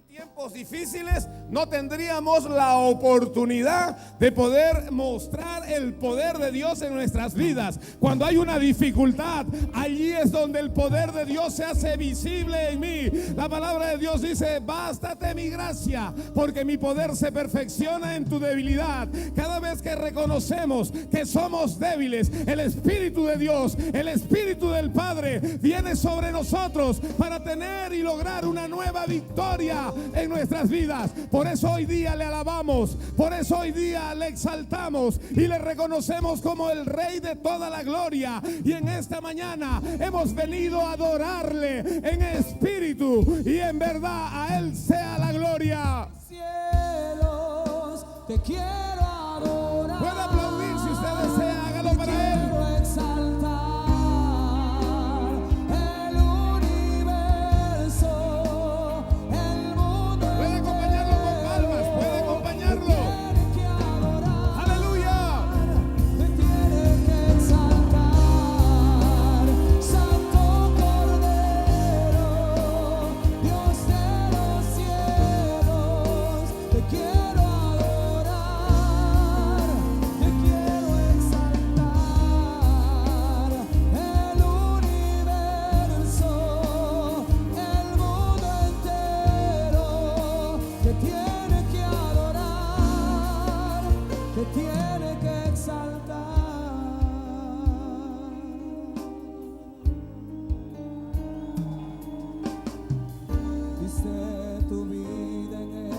fueran tiempos difíciles, no tendríamos la oportunidad de poder mostrar el poder de Dios en nuestras vidas. Cuando hay una dificultad, allí es donde el poder de Dios se hace visible en mí. La palabra de Dios dice: bástate mi gracia, porque mi poder se perfecciona en tu debilidad. Cada vez que reconocemos que somos débiles, el Espíritu de Dios, el Espíritu del Padre viene sobre nosotros para tener y lograr una nueva victoria en nuestras vidas. Por eso hoy día le alabamos, por eso hoy día le exaltamos y le reconocemos como el Rey de toda la gloria. Y en esta mañana hemos venido a adorarle en espíritu y en verdad. A Él sea la gloria. Cielos, te quiero adorar. Puede aplaudir si usted desea, hágalo para Él. Quiero exaltar el universo, el mundo. Puede acompañarlo con palmas, puede acompañarlo. Aleluya. Me tiene que exaltar, Santo Cordero, Dios de los cielos. Te quiero adorar, te quiero exaltar el universo, el mundo entero. Te tiene que adorar, te tiene que exaltar. Diste tu vida en el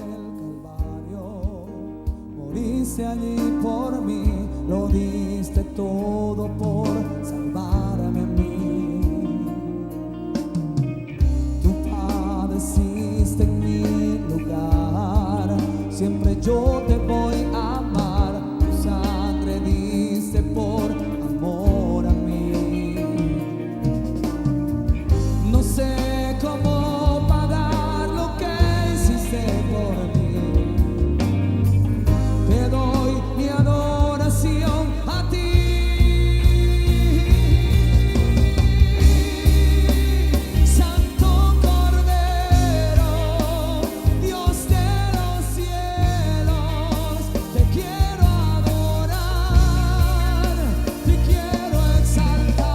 Calvario, moriste allí por mí, lo diste todo por salvarme a mí. Tú padeciste en mi lugar, siempre yo te voy a amar. Tu sangre diste por amor a mí. No sé cómo pagar lo que hiciste por mí. Te doy mi adoración a ti. Santo Cordero, Dios de los cielos, te quiero adorar, te quiero exaltar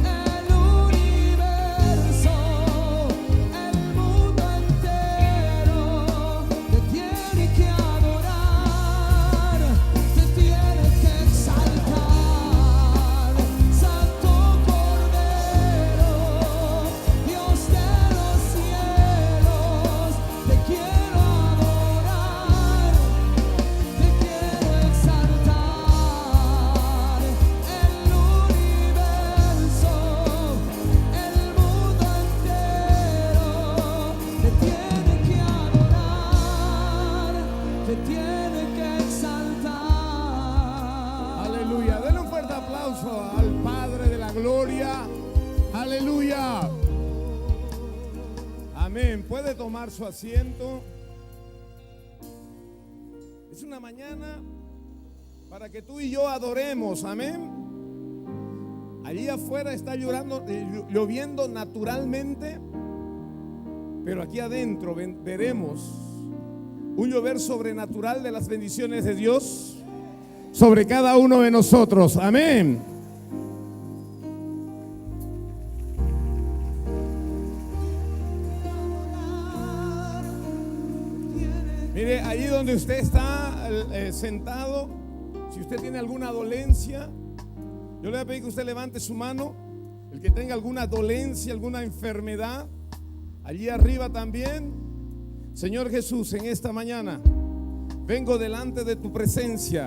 el universo, el mundo entero. Te tiene que adorar, te tiene que exaltar, Santo Cordero, Dios de los cielos. Te quiero adorar, te quiero exaltar el universo, el mundo entero. Te tiene que adorar, te tiene que exaltar. Aleluya. Denle un fuerte aplauso al Padre de la gloria. Aleluya. Amén. Puede tomar su asiento. Es una mañana para que tú y yo adoremos. Amén. Allí afuera está lloviendo naturalmente, pero aquí adentro veremos un llover sobrenatural de las bendiciones de Dios sobre cada uno de nosotros. Amén. Mire, allí donde usted está sentado, si usted tiene alguna dolencia, yo le voy a pedir que usted levante su mano. El que tenga alguna dolencia, alguna enfermedad, allí arriba también. Señor Jesús, en esta mañana vengo delante de tu presencia,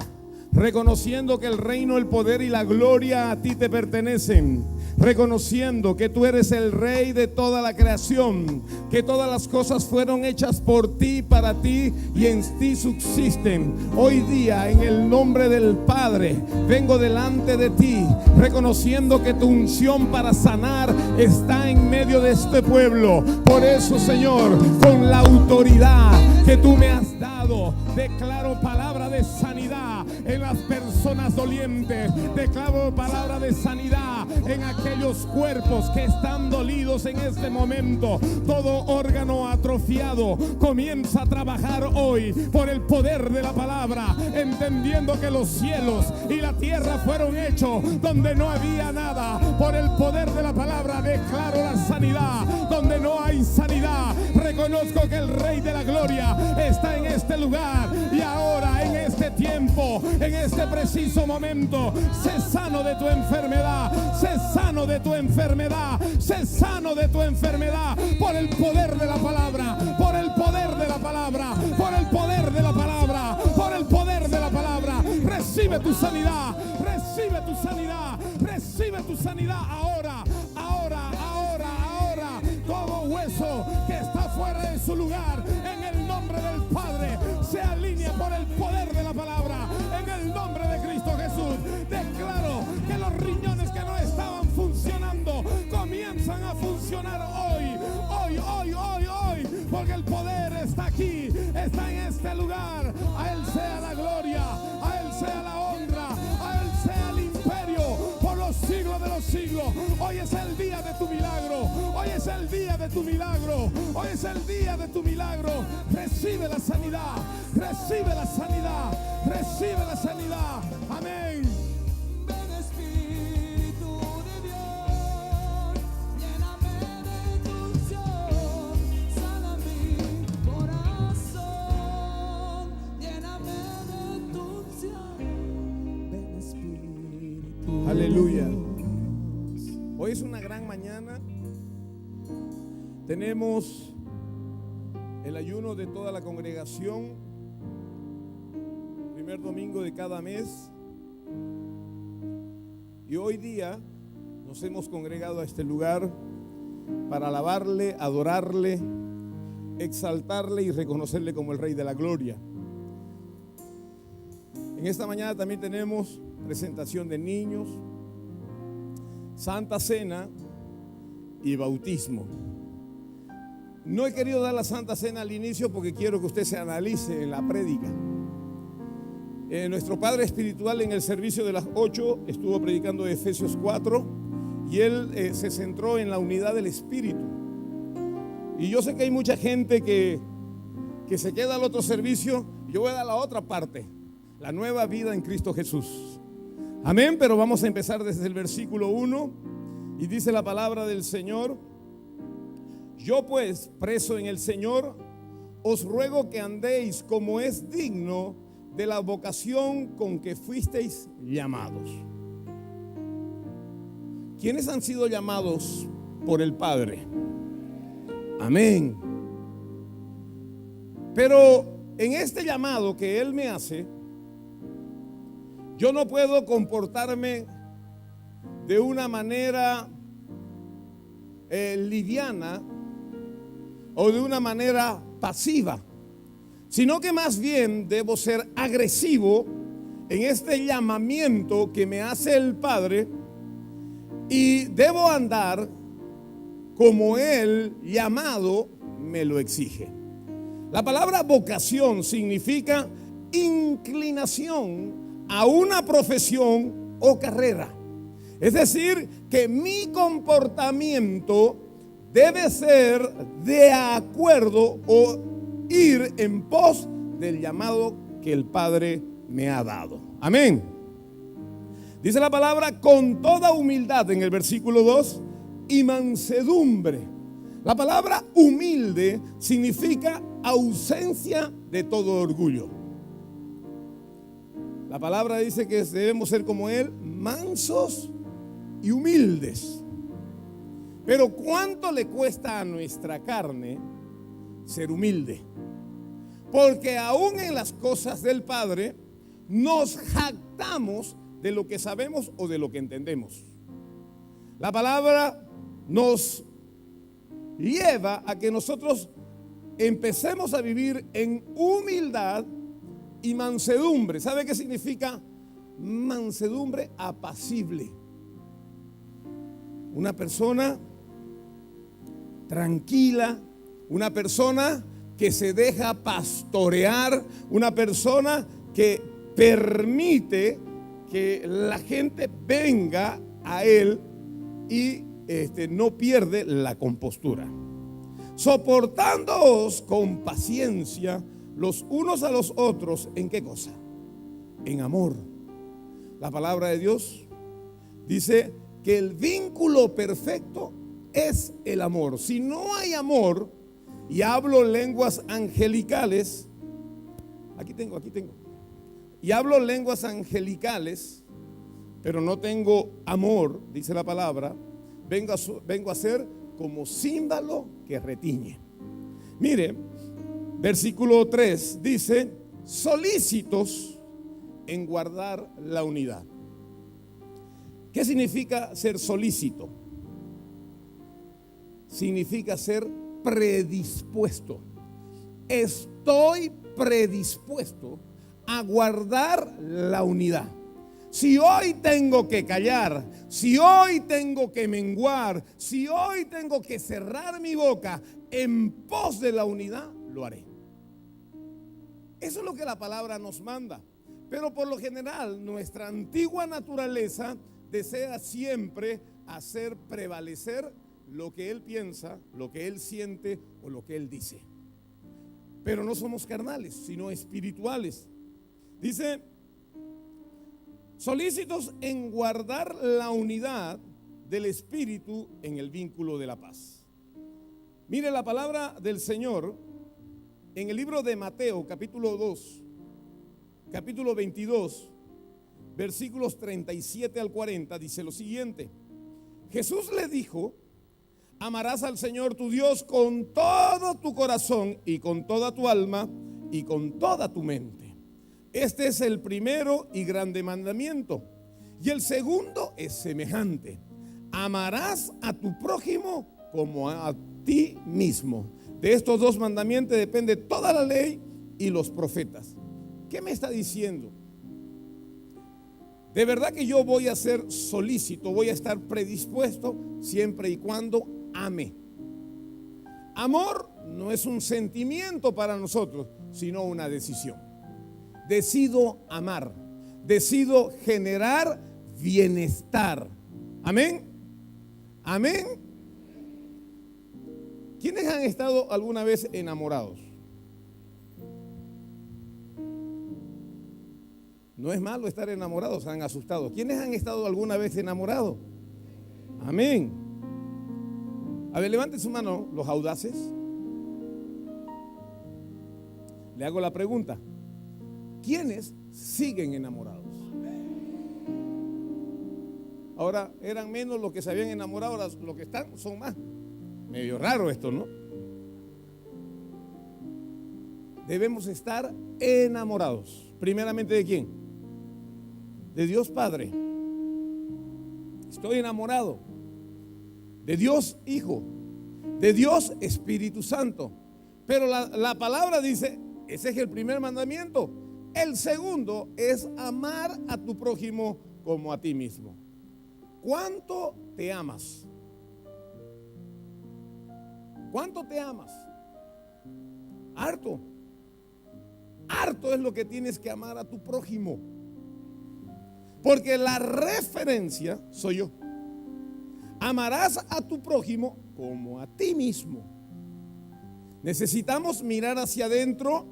reconociendo que el reino, el poder y la gloria a ti te pertenecen, reconociendo que tú eres el Rey de toda la creación, que todas las cosas fueron hechas por ti, para ti y en ti subsisten. Hoy día, en el nombre del Padre, vengo delante de ti, reconociendo que tu unción para sanar está en medio de este pueblo. Por eso, Señor, con la autoridad que tú me has dado, declaro palabra de sanidad en las personas dolientes. Declaro palabra de sanidad en aquellos cuerpos que están dolidos en este momento. Todo órgano confiado. Comienza a trabajar hoy por el poder de la palabra, entendiendo que los cielos y la tierra fueron hechos donde no había nada. Por el poder de la palabra declaro la sanidad donde no hay sanidad. Reconozco que el Rey de la Gloria está en este lugar, y ahora, en este tiempo, en este preciso momento, sé sano de tu enfermedad, sé sano de tu enfermedad, sé sano de tu enfermedad, por el poder de la palabra, por el poder de la palabra, por el poder de la palabra, por el poder de la palabra. Recibe tu sanidad, recibe tu sanidad, recibe tu sanidad ahora, ahora, ahora, ahora. Todo hueso que está fuera de su lugar, en el nombre del Padre, se alinea por el poder de la palabra. En el nombre de Cristo Jesús, declaro que los riñones que no estaban funcionando comienzan a funcionar hoy, hoy, hoy, hoy, hoy, porque el poder está aquí, está en este lugar. A Él sea la gloria, a Él sea la honra, a Él sea el imperio por los siglos de los siglos. Hoy es el día de tu milagro, hoy es el día de tu milagro, hoy es el día de tu milagro. Recibe la sanidad, recibe la sanidad, recibe la sanidad. Amén. Ven Espíritu de Dios, lléname de tu unción, sana mi corazón, lléname de tu unción. Ven Espíritu. Aleluya. Hoy es una gran mañana. Tenemos el ayuno de toda la congregación, primer domingo de cada mes. Y hoy día nos hemos congregado a este lugar para alabarle, adorarle, exaltarle y reconocerle como el Rey de la Gloria. En esta mañana también tenemos presentación de niños, Santa Cena y bautismo. No he querido dar la Santa Cena al inicio porque quiero que usted se analice en la prédica. Nuestro Padre Espiritual en el servicio de las 8 estuvo predicando Efesios 4 y él se centró en la unidad del Espíritu. Y yo sé que hay mucha gente que se queda al otro servicio. Yo voy a dar la otra parte, la nueva vida en Cristo Jesús. Amén, pero vamos a empezar desde el versículo 1 y dice la palabra del Señor: yo pues, preso en el Señor, os ruego que andéis como es digno de la vocación con que fuisteis llamados. ¿Quiénes han sido llamados por el Padre? Amén. Pero en este llamado que Él me hace, yo no puedo comportarme de una manera liviana o de una manera pasiva, sino que más bien debo ser agresivo en este llamamiento que me hace el Padre, y debo andar como el llamado me lo exige. La palabra vocación significa inclinación a una profesión o carrera. Es decir, que mi comportamiento debe ser de acuerdo o ir en pos del llamado que el Padre me ha dado. Amén. Dice la palabra con toda humildad en el versículo 2 y mansedumbre. La palabra humilde significa ausencia de todo orgullo. La palabra dice que debemos ser como Él, mansos y humildes. Pero ¿cuánto le cuesta a nuestra carne ser humilde? Porque aún en las cosas del Padre nos jactamos de lo que sabemos o de lo que entendemos. La palabra nos lleva a que nosotros empecemos a vivir en humildad y mansedumbre. ¿Sabe qué significa mansedumbre? Apacible. Una persona tranquila, una persona que se deja pastorear, una persona que permite que la gente venga a él y no pierde la compostura. soportándoos con paciencia los unos a los otros. ¿En qué cosa? En amor. La palabra de Dios dice que el vínculo perfecto es el amor. Si no hay amor y hablo lenguas angelicales, aquí tengo, y hablo lenguas angelicales, pero no tengo amor, dice la palabra, vengo a ser como címbalo que retiñe. Mire, versículo 3 dice: solícitos en guardar la unidad. ¿Qué significa ser solícito? Significa ser predispuesto. Estoy predispuesto a guardar la unidad. Si hoy tengo que callar, si hoy tengo que menguar, si hoy tengo que cerrar mi boca en pos de la unidad, lo haré. Eso es lo que la palabra nos manda. Pero por lo general, nuestra antigua naturaleza desea siempre hacer prevalecer lo que él piensa, lo que él siente o lo que él dice. Pero no somos carnales, sino espirituales. Dice: solícitos en guardar la unidad del espíritu en el vínculo de la paz. Mire la palabra del Señor en el libro de Mateo, capítulo 2, capítulo 22, versículos 37 al 40, dice lo siguiente: Jesús le dijo: amarás al Señor tu Dios con todo tu corazón y con toda tu alma y con toda tu mente. Este es el primero y grande mandamiento. Y el segundo es semejante: amarás a tu prójimo como a ti mismo. De estos dos mandamientos depende toda la ley y los profetas. ¿Qué me está diciendo? De verdad que yo voy a ser solícito, voy a estar predispuesto siempre y cuando ame. Amor no es un sentimiento para nosotros, sino una decisión. Decido amar, decido generar bienestar. Amén. Amén. ¿Quiénes han estado alguna vez enamorados? No es malo estar enamorados, se han asustado. ¿Quiénes han estado alguna vez enamorados? Amén. A ver, levanten su mano los audaces. Le hago la pregunta: ¿quiénes siguen enamorados? Ahora eran menos los que se habían enamorado, ahora los que están son más. Medio raro esto, ¿no? Debemos estar enamorados. Primeramente, ¿de quién? De Dios Padre. Estoy enamorado. De Dios Hijo. De Dios Espíritu Santo. Pero la palabra dice, ese es el primer mandamiento. El segundo es amar a tu prójimo como a ti mismo. ¿Cuánto te amas? ¿Cuánto te amas? Harto. Harto es lo que tienes que amar a tu prójimo. Porque la referencia soy yo. Amarás a tu prójimo como a ti mismo. Necesitamos mirar hacia adentro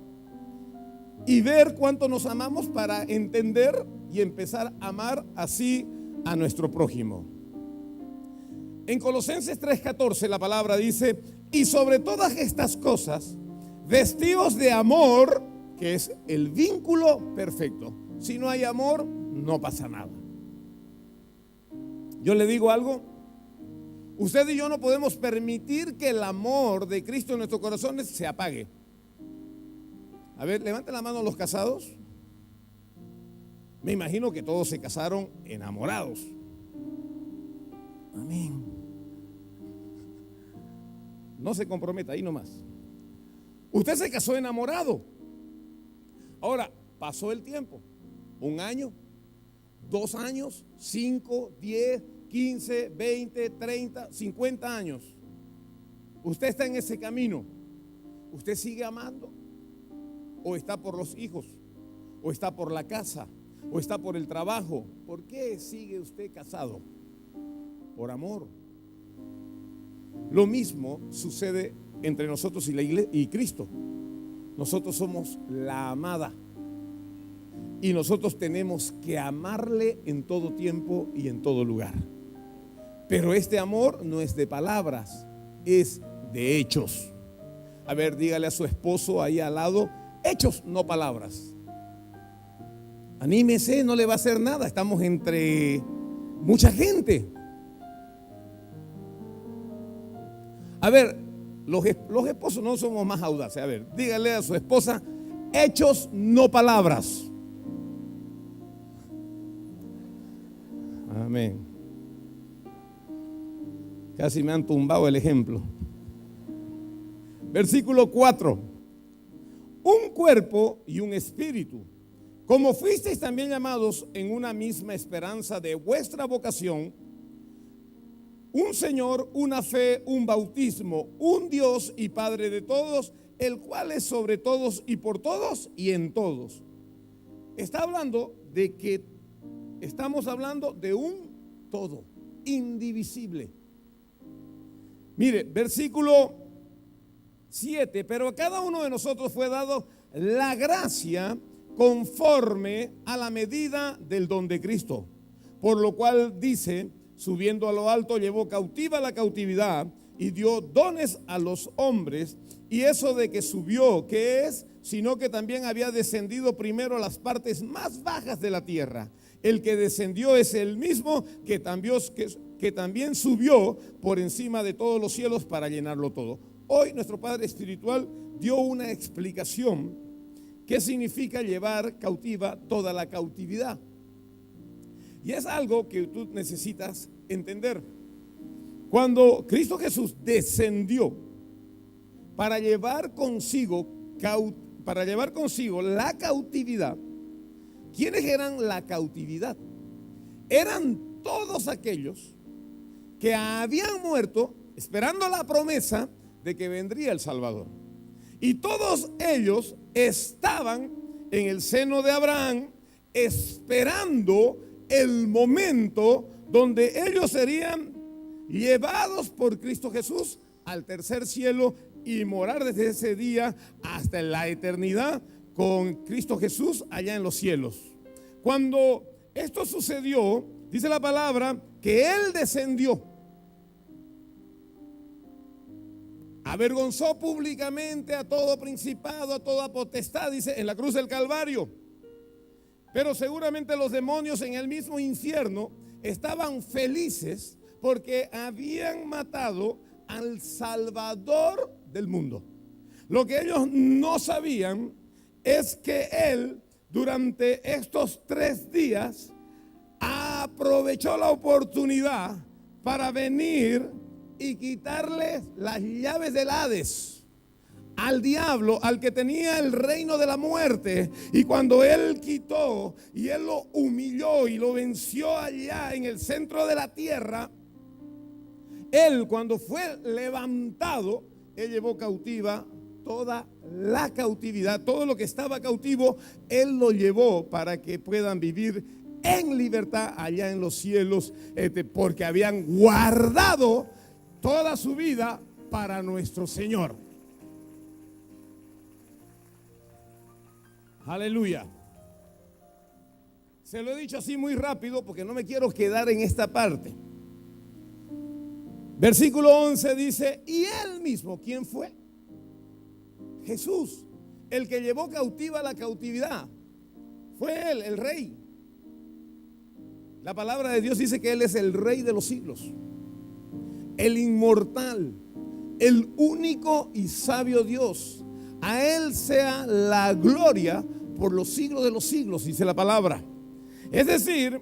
y ver cuánto nos amamos para entender y empezar a amar así a nuestro prójimo. En Colosenses 3:14 la palabra dice: y sobre todas estas cosas, vestidos de amor, que es el vínculo perfecto. Si no hay amor, no pasa nada. Yo le digo algo: usted y yo no podemos permitir que el amor de Cristo en nuestros corazones se apague. A ver, levanten la mano los casados. Me imagino que todos se casaron enamorados. Amén. No se comprometa, ahí nomás. Usted se casó enamorado. Ahora, pasó el tiempo. 1 año, 2 años, 5, 10, 15, 20, 30, 50 años. Usted está en ese camino. ¿Usted sigue amando? ¿O está por los hijos? ¿O está por la casa? ¿O está por el trabajo? ¿Por qué sigue usted casado? Por amor. Lo mismo sucede entre nosotros y la iglesia y Cristo. Nosotros somos la amada. Y nosotros tenemos que amarle en todo tiempo y en todo lugar. Pero este amor no es de palabras, es de hechos. A ver, dígale a su esposo ahí al lado, hechos, no palabras. Anímese, no le va a hacer nada. Estamos entre mucha gente. A ver, los esposos no somos más audaces. A ver, dígale a su esposa, hechos, no palabras. Amén. Casi me han tumbado el ejemplo. Versículo 4. Un cuerpo y un espíritu, como fuisteis también llamados en una misma esperanza de vuestra vocación, un Señor, una fe, un bautismo, un Dios y Padre de todos, el cual es sobre todos y por todos y en todos. Está hablando de que estamos hablando de un todo, indivisible. Mire, versículo 7, pero a cada uno de nosotros fue dado la gracia conforme a la medida del don de Cristo. Por lo cual dice, subiendo a lo alto, llevó cautiva la cautividad y dio dones a los hombres. Y eso de que subió, ¿qué es? Sino que también había descendido primero a las partes más bajas de la tierra. El que descendió es el mismo que también subió por encima de todos los cielos para llenarlo todo. Hoy nuestro Padre Espiritual dio una explicación. ¿Qué significa llevar cautiva toda la cautividad? Y es algo que tú necesitas entender. Cuando Cristo Jesús descendió para llevar consigo la cautividad, ¿quiénes eran la cautividad? Eran todos aquellos que habían muerto esperando la promesa de que vendría el Salvador. Y todos ellos estaban en el seno de Abraham esperando el momento donde ellos serían llevados por Cristo Jesús al tercer cielo y morar desde ese día hasta la eternidad con Cristo Jesús allá en los cielos. Cuando esto sucedió, dice la palabra que Él descendió, avergonzó públicamente a todo principado, a toda potestad, dice, en la cruz del Calvario. Pero seguramente los demonios en el mismo infierno estaban felices porque habían matado al Salvador del mundo. Lo que ellos no sabían es que Él durante estos 3 días aprovechó la oportunidad para venir y quitarle las llaves del Hades al diablo, al que tenía el reino de la muerte. Y cuando Él quitó y Él lo humilló y lo venció allá en el centro de la tierra, Él, cuando fue levantado, Él llevó cautiva toda la cautividad, todo lo que estaba cautivo, Él lo llevó para que puedan vivir en libertad allá en los cielos, porque habían guardado toda su vida para nuestro Señor. Aleluya. Se lo he dicho así muy rápido porque no me quiero quedar en esta parte. Versículo 11 dice, y Él mismo, ¿quién fue? Jesús, el que llevó cautiva la cautividad. Fue Él, el Rey. La palabra de Dios dice que Él es el Rey de los siglos, el inmortal, el único y sabio Dios. A Él sea la gloria por los siglos de los siglos, dice la palabra. Es decir,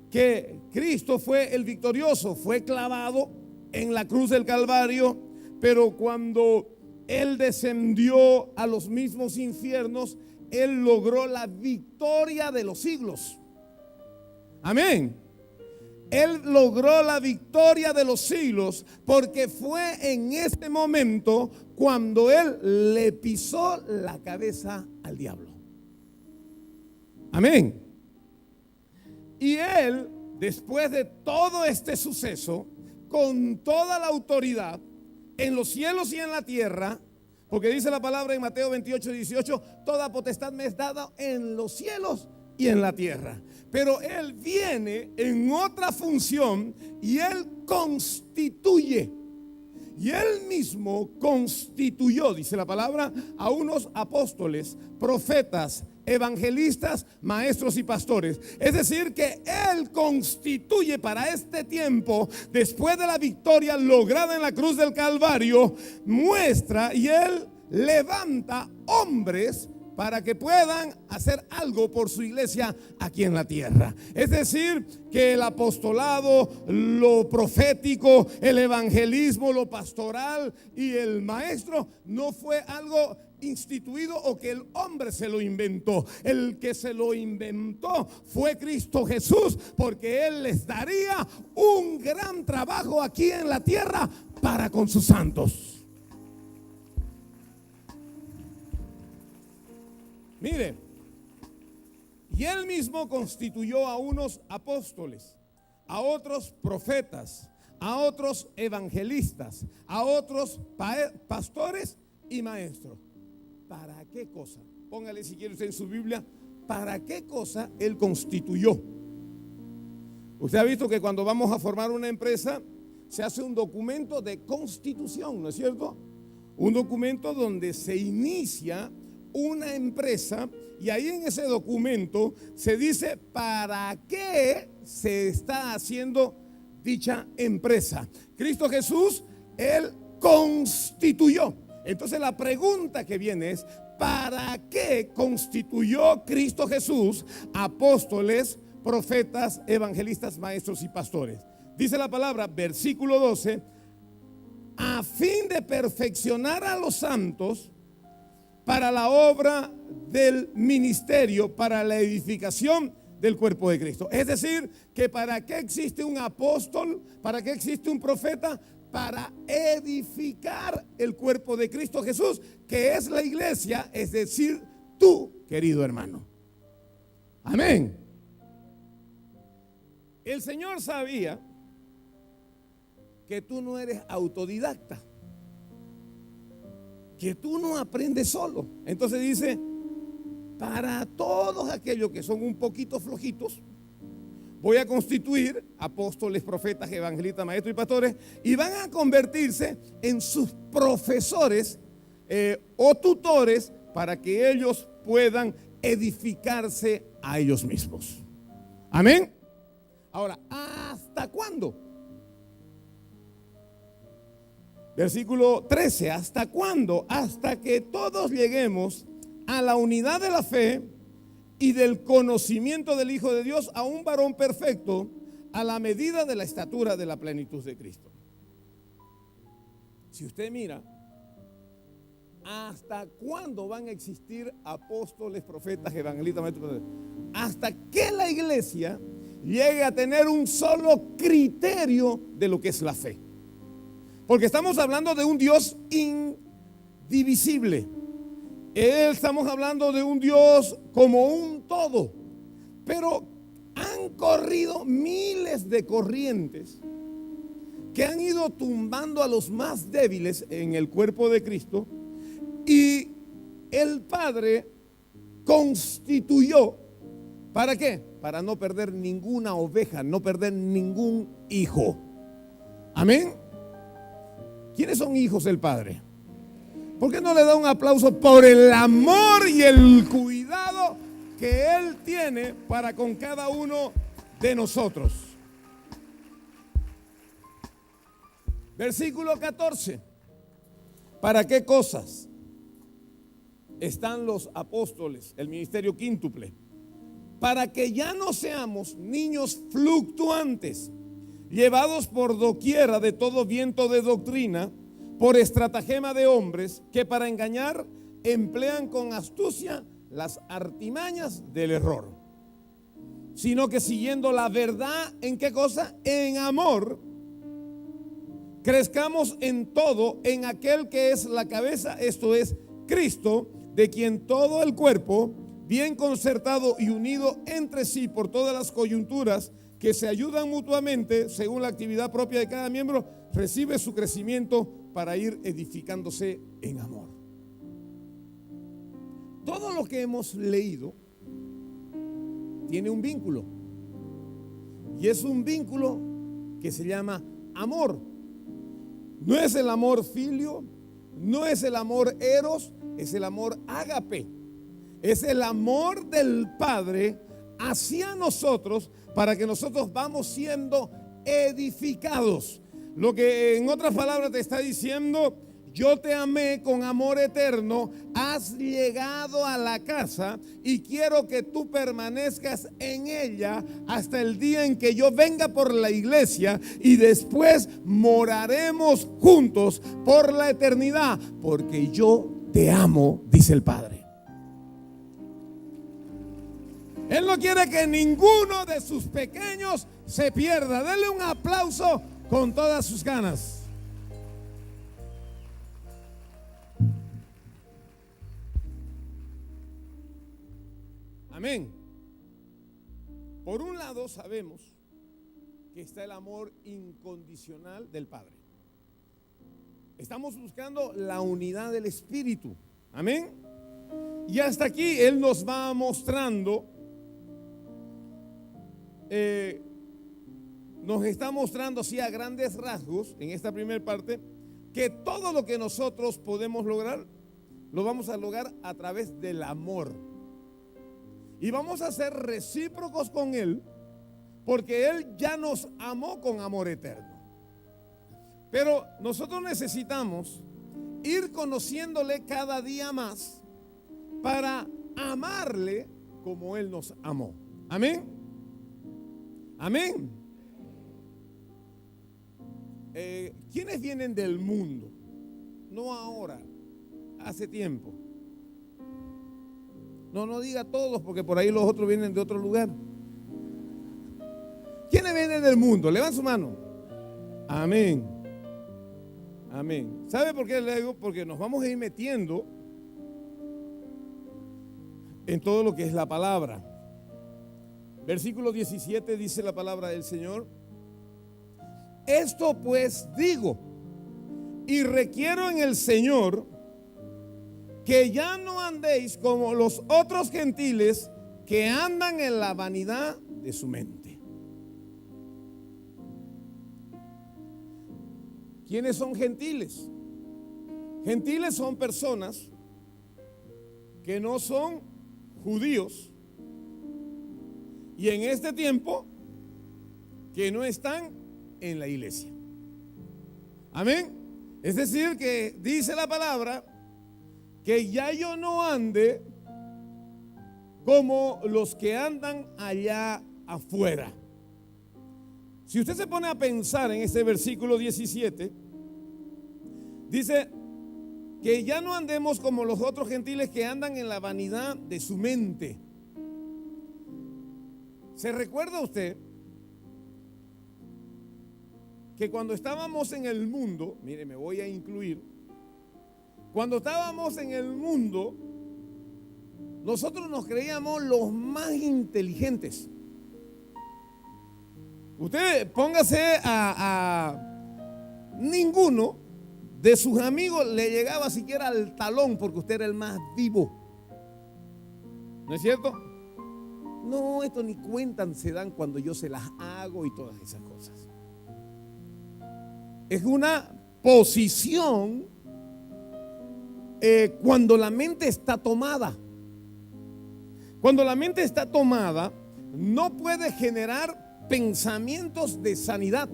que Cristo fue el victorioso, fue clavado en la cruz del Calvario, pero cuando Él descendió a los mismos infiernos, Él logró la victoria de los siglos. Amén. Él logró la victoria de los siglos porque fue en este momento cuando Él le pisó la cabeza al diablo. Amén. Y Él, después de todo este suceso, con toda la autoridad, en los cielos y en la tierra, porque dice la palabra en Mateo 28:18, toda potestad me es dada en los cielos y en la tierra. Pero Él viene en otra función y Él constituye. Y Él mismo constituyó, dice la palabra, a unos apóstoles, profetas, evangelistas, maestros y pastores. Es decir, que Él constituye para este tiempo, después de la victoria lograda en la cruz del Calvario, muestra y Él levanta hombres para que puedan hacer algo por su iglesia aquí en la tierra. Es decir, que el apostolado, lo profético, el evangelismo, lo pastoral y el maestro no fue algo instituido o que el hombre se lo inventó. El que se lo inventó fue Cristo Jesús, porque Él les daría un gran trabajo aquí en la tierra para con sus santos. Mire, y Él mismo constituyó a unos apóstoles, a otros profetas, a otros evangelistas, a otros pastores y maestros. ¿Para qué cosa? Póngale si quiere usted en su Biblia, ¿para qué cosa Él constituyó? Usted ha visto que cuando vamos a formar una empresa se hace un documento de constitución, ¿no es cierto? Un documento donde se inicia una empresa y ahí en ese documento se dice para qué se está haciendo dicha empresa. Cristo Jesús, Él constituyó. Entonces la pregunta que viene es, ¿para qué constituyó Cristo Jesús apóstoles, profetas, evangelistas, maestros y pastores? Dice la palabra, versículo 12, a fin de perfeccionar a los santos para la obra del ministerio, para la edificación del cuerpo de Cristo. Es decir, que para qué existe un apóstol, para qué existe un profeta, para edificar el cuerpo de Cristo Jesús, que es la iglesia, es decir, tú, querido hermano. Amén. El Señor sabía que tú no eres autodidacta, que tú no aprendes solo. Entonces dice, para todos aquellos que son un poquito flojitos, voy a constituir apóstoles, profetas, evangelistas, maestros y pastores, y van a convertirse en sus profesores o tutores para que ellos puedan edificarse a ellos mismos. Amén. Ahora, ¿hasta cuándo? Versículo 13, ¿hasta cuándo? Hasta que todos lleguemos a la unidad de la fe y del conocimiento del Hijo de Dios, a un varón perfecto, a la medida de la estatura de la plenitud de Cristo. Si usted mira, ¿hasta cuándo van a existir apóstoles, profetas, evangelistas, maestros? Hasta que la iglesia llegue a tener un solo criterio de lo que es la fe. Porque estamos hablando de un Dios indivisible. Estamos hablando de un Dios como un todo. Pero han corrido miles de corrientes que han ido tumbando a los más débiles en el cuerpo de Cristo. Y el Padre constituyó, ¿para qué? Para no perder ninguna oveja, no perder ningún hijo. Amén. ¿Quiénes son hijos del Padre? ¿Por qué no le da un aplauso por el amor y el cuidado que Él tiene para con cada uno de nosotros? Versículo 14. ¿Para qué cosas están los apóstoles, el ministerio quíntuple? Para que ya no seamos niños fluctuantes, llevados por doquiera de todo viento de doctrina, por estratagema de hombres que para engañar emplean con astucia las artimañas del error, sino que siguiendo la verdad, ¿en qué cosa? En amor, crezcamos en todo en aquel que es la cabeza, esto es Cristo, de quien todo el cuerpo, bien concertado y unido entre sí por todas las coyunturas que se ayudan mutuamente según la actividad propia de cada miembro, recibe su crecimiento para ir edificándose en amor. Todo lo que hemos leído tiene un vínculo, y es un vínculo que se llama amor. No es el amor filio, no es el amor eros, es el amor ágape. Es el amor del Padre hacia nosotros para que nosotros vamos siendo edificados. Lo que en otras palabras te está diciendo: yo te amé con amor eterno, has llegado a la casa y quiero que tú permanezcas en ella hasta el día en que yo venga por la iglesia, y después moraremos juntos por la eternidad, porque yo te amo, dice el Padre. Él no quiere que ninguno de sus pequeños se pierda. Denle un aplauso con todas sus ganas. Amén. Por un lado sabemos que está el amor incondicional del Padre. Estamos buscando la unidad del Espíritu. Amén. Y hasta aquí Él nos va mostrando, nos está mostrando así a grandes rasgos en esta primera parte, que todo lo que nosotros podemos lograr, lo vamos a lograr a través del amor. Y vamos a ser recíprocos con Él, porque Él ya nos amó con amor eterno. Pero nosotros necesitamos ir conociéndole cada día más para amarle como Él nos amó. Amén. Amén. ¿Quiénes vienen del mundo? No ahora, hace tiempo. No diga todos, porque por ahí los otros vienen de otro lugar. ¿Quiénes vienen del mundo? Levanten su mano. Amén. Amén. ¿Sabe por qué le digo? Porque nos vamos a ir metiendo en todo lo que es la palabra. Versículo 17 dice la palabra del Señor: esto pues digo y requiero en el Señor, que ya no andéis como los otros gentiles que andan en la vanidad de su mente. ¿Quiénes son gentiles? Gentiles son personas que no son judíos, y en este tiempo que no están en la iglesia. Amén. Es decir, que dice la palabra que ya yo no ande como los que andan allá afuera. Si usted se pone a pensar en este versículo 17, dice que ya no andemos como los otros gentiles que andan en la vanidad de su mente. ¿Se recuerda usted que cuando estábamos en el mundo, mire, me voy a incluir, cuando estábamos en el mundo, nosotros nos creíamos los más inteligentes? Usted póngase a ninguno de sus amigos le llegaba siquiera al talón, porque usted era el más vivo. ¿No es cierto? No, esto ni cuentan se dan cuando yo se las hago y todas esas cosas. Es una posición cuando la mente está tomada. Cuando la mente está tomada, no puede generar pensamientos de sanidad.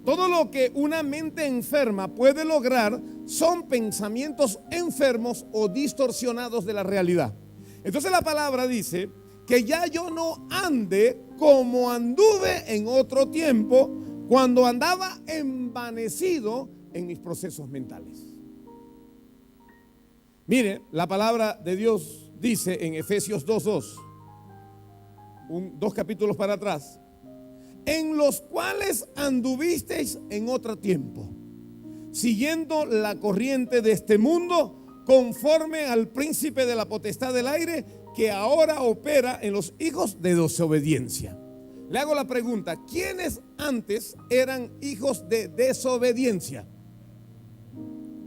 Todo lo que una mente enferma puede lograr son pensamientos enfermos o distorsionados de la realidad. Entonces la palabra dice que ya yo no ande como anduve en otro tiempo, cuando andaba envanecido en mis procesos mentales. Mire, la palabra de Dios dice en Efesios 2:2, dos capítulos para atrás: en los cuales anduvisteis en otro tiempo, siguiendo la corriente de este mundo, conforme al príncipe de la potestad del aire, que ahora opera en los hijos de desobediencia. Le hago la pregunta: ¿quiénes antes eran hijos de desobediencia?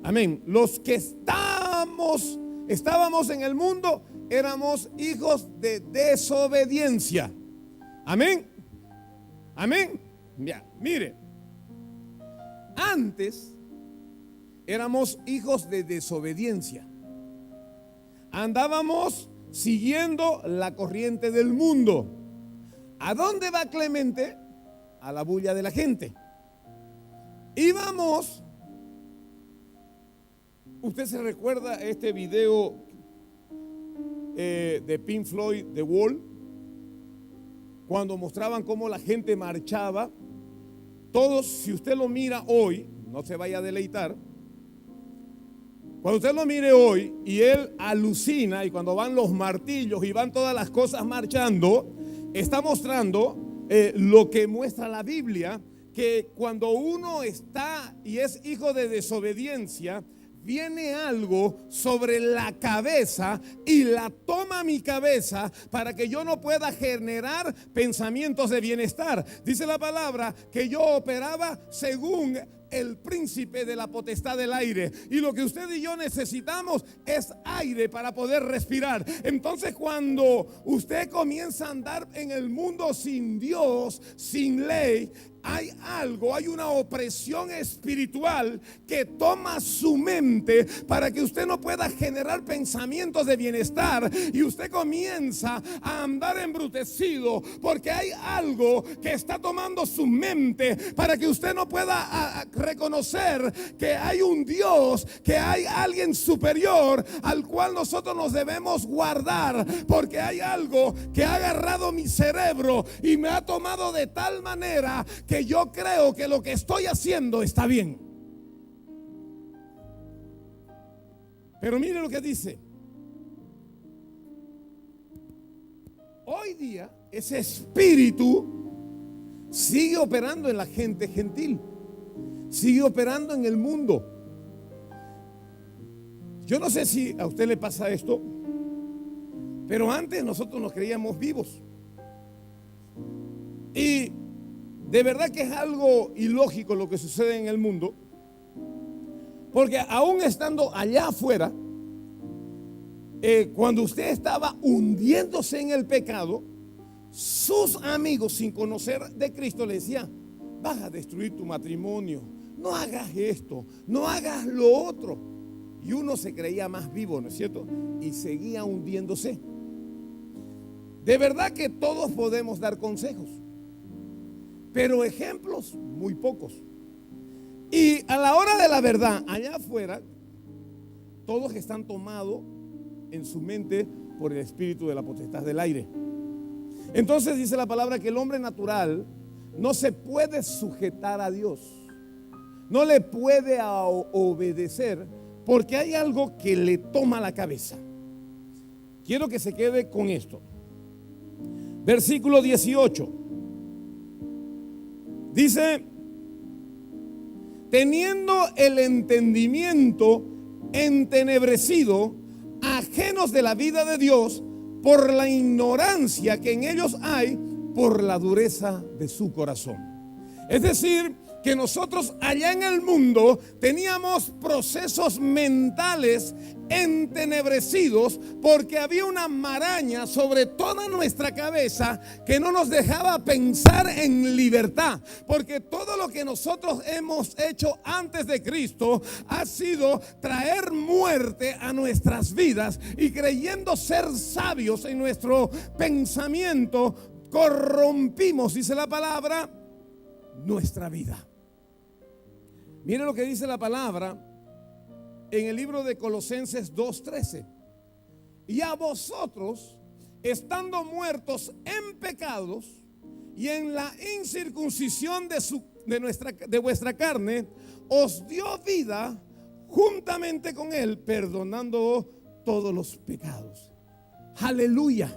Amén. Los que estábamos en el mundo éramos hijos de desobediencia. Amén. Amén. Ya, mire. Antes éramos hijos de desobediencia. Andábamos siguiendo la corriente del mundo. ¿A dónde va Clemente? A la bulla de la gente. Íbamos. ¿Usted se recuerda este video de Pink Floyd, The Wall? Cuando mostraban cómo la gente marchaba. Todos, si usted lo mira hoy, no se vaya a deleitar. Cuando usted lo mire hoy y él alucina, y cuando van los martillos y van todas las cosas marchando, está mostrando lo que muestra la Biblia, que cuando uno está y es hijo de desobediencia, viene algo sobre la cabeza y la toma mi cabeza para que yo no pueda generar pensamientos de bienestar. Dice la palabra que yo operaba según el príncipe de la potestad del aire, y lo que usted y yo necesitamos es aire para poder respirar. Entonces, cuando usted comienza a andar en el mundo sin Dios, sin ley, hay una opresión espiritual que toma su mente para que usted no pueda generar pensamientos de bienestar, y usted comienza a andar embrutecido porque hay algo que está tomando su mente para que usted no pueda reconocer que hay un Dios, que hay alguien superior al cual nosotros nos debemos guardar, porque hay algo que ha agarrado mi cerebro y me ha tomado de tal manera que yo creo que lo que estoy haciendo está bien. Pero mire lo que dice. Hoy día ese espíritu sigue operando en la gente gentil, sigue operando en el mundo. Yo no sé si a usted le pasa esto, pero antes nosotros nos creíamos vivos. Y de verdad que es algo ilógico lo que sucede en el mundo, porque aún estando allá afuera, cuando usted estaba hundiéndose en el pecado, sus amigos, sin conocer de Cristo, le decían: vas a destruir tu matrimonio, no hagas esto, no hagas lo otro. Y uno se creía más vivo, ¿no es cierto? Y seguía hundiéndose. De verdad que todos podemos dar consejos, pero ejemplos muy pocos. Y a la hora de la verdad, allá afuera, todos están tomados en su mente por el espíritu de la potestad del aire. Entonces dice la palabra que el hombre natural no se puede sujetar a Dios, no le puede obedecer, porque hay algo que le toma la cabeza. Quiero que se quede con esto. Versículo 18. Dice: teniendo el entendimiento entenebrecido, ajenos de la vida de Dios, por la ignorancia que en ellos hay, por la dureza de su corazón. Es decir, que nosotros allá en el mundo teníamos procesos mentales entenebrecidos, porque había una maraña sobre toda nuestra cabeza que no nos dejaba pensar en libertad, porque todo lo que nosotros hemos hecho antes de Cristo ha sido traer muerte a nuestras vidas, y creyendo ser sabios en nuestro pensamiento, corrompimos, dice la palabra, nuestra vida. Mire lo que dice la palabra en el libro de Colosenses 2:13. Y a vosotros, estando muertos en pecados y en la incircuncisión de vuestra carne, os dio vida juntamente con él, perdonando todos los pecados. Aleluya.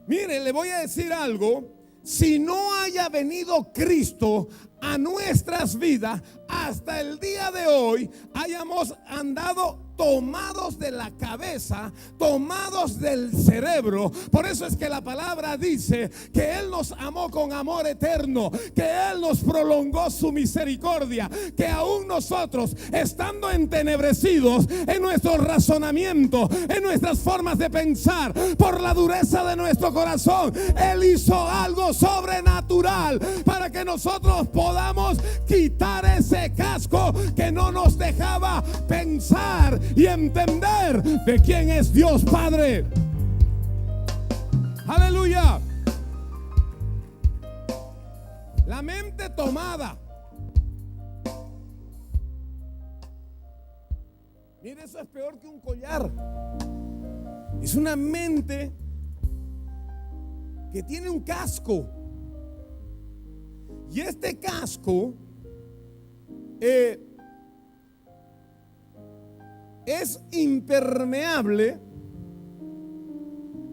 Mire, le voy a decir algo. Si no haya venido Cristo a nuestras vidas, hasta el día de hoy hayamos andado tomados de la cabeza, tomados del cerebro. Por eso es que la palabra dice que Él nos amó con amor eterno, que Él nos prolongó su misericordia, que aún nosotros, estando entenebrecidos en nuestro razonamiento, en nuestras formas de pensar, por la dureza de nuestro corazón, Él hizo algo sobrenatural para que nosotros podamos quitar ese casco que no nos dejaba pensar y entender de quién es Dios Padre. Aleluya. La mente tomada. Mire, eso es peor que un collar. Es una mente que tiene un casco. Y este casco es impermeable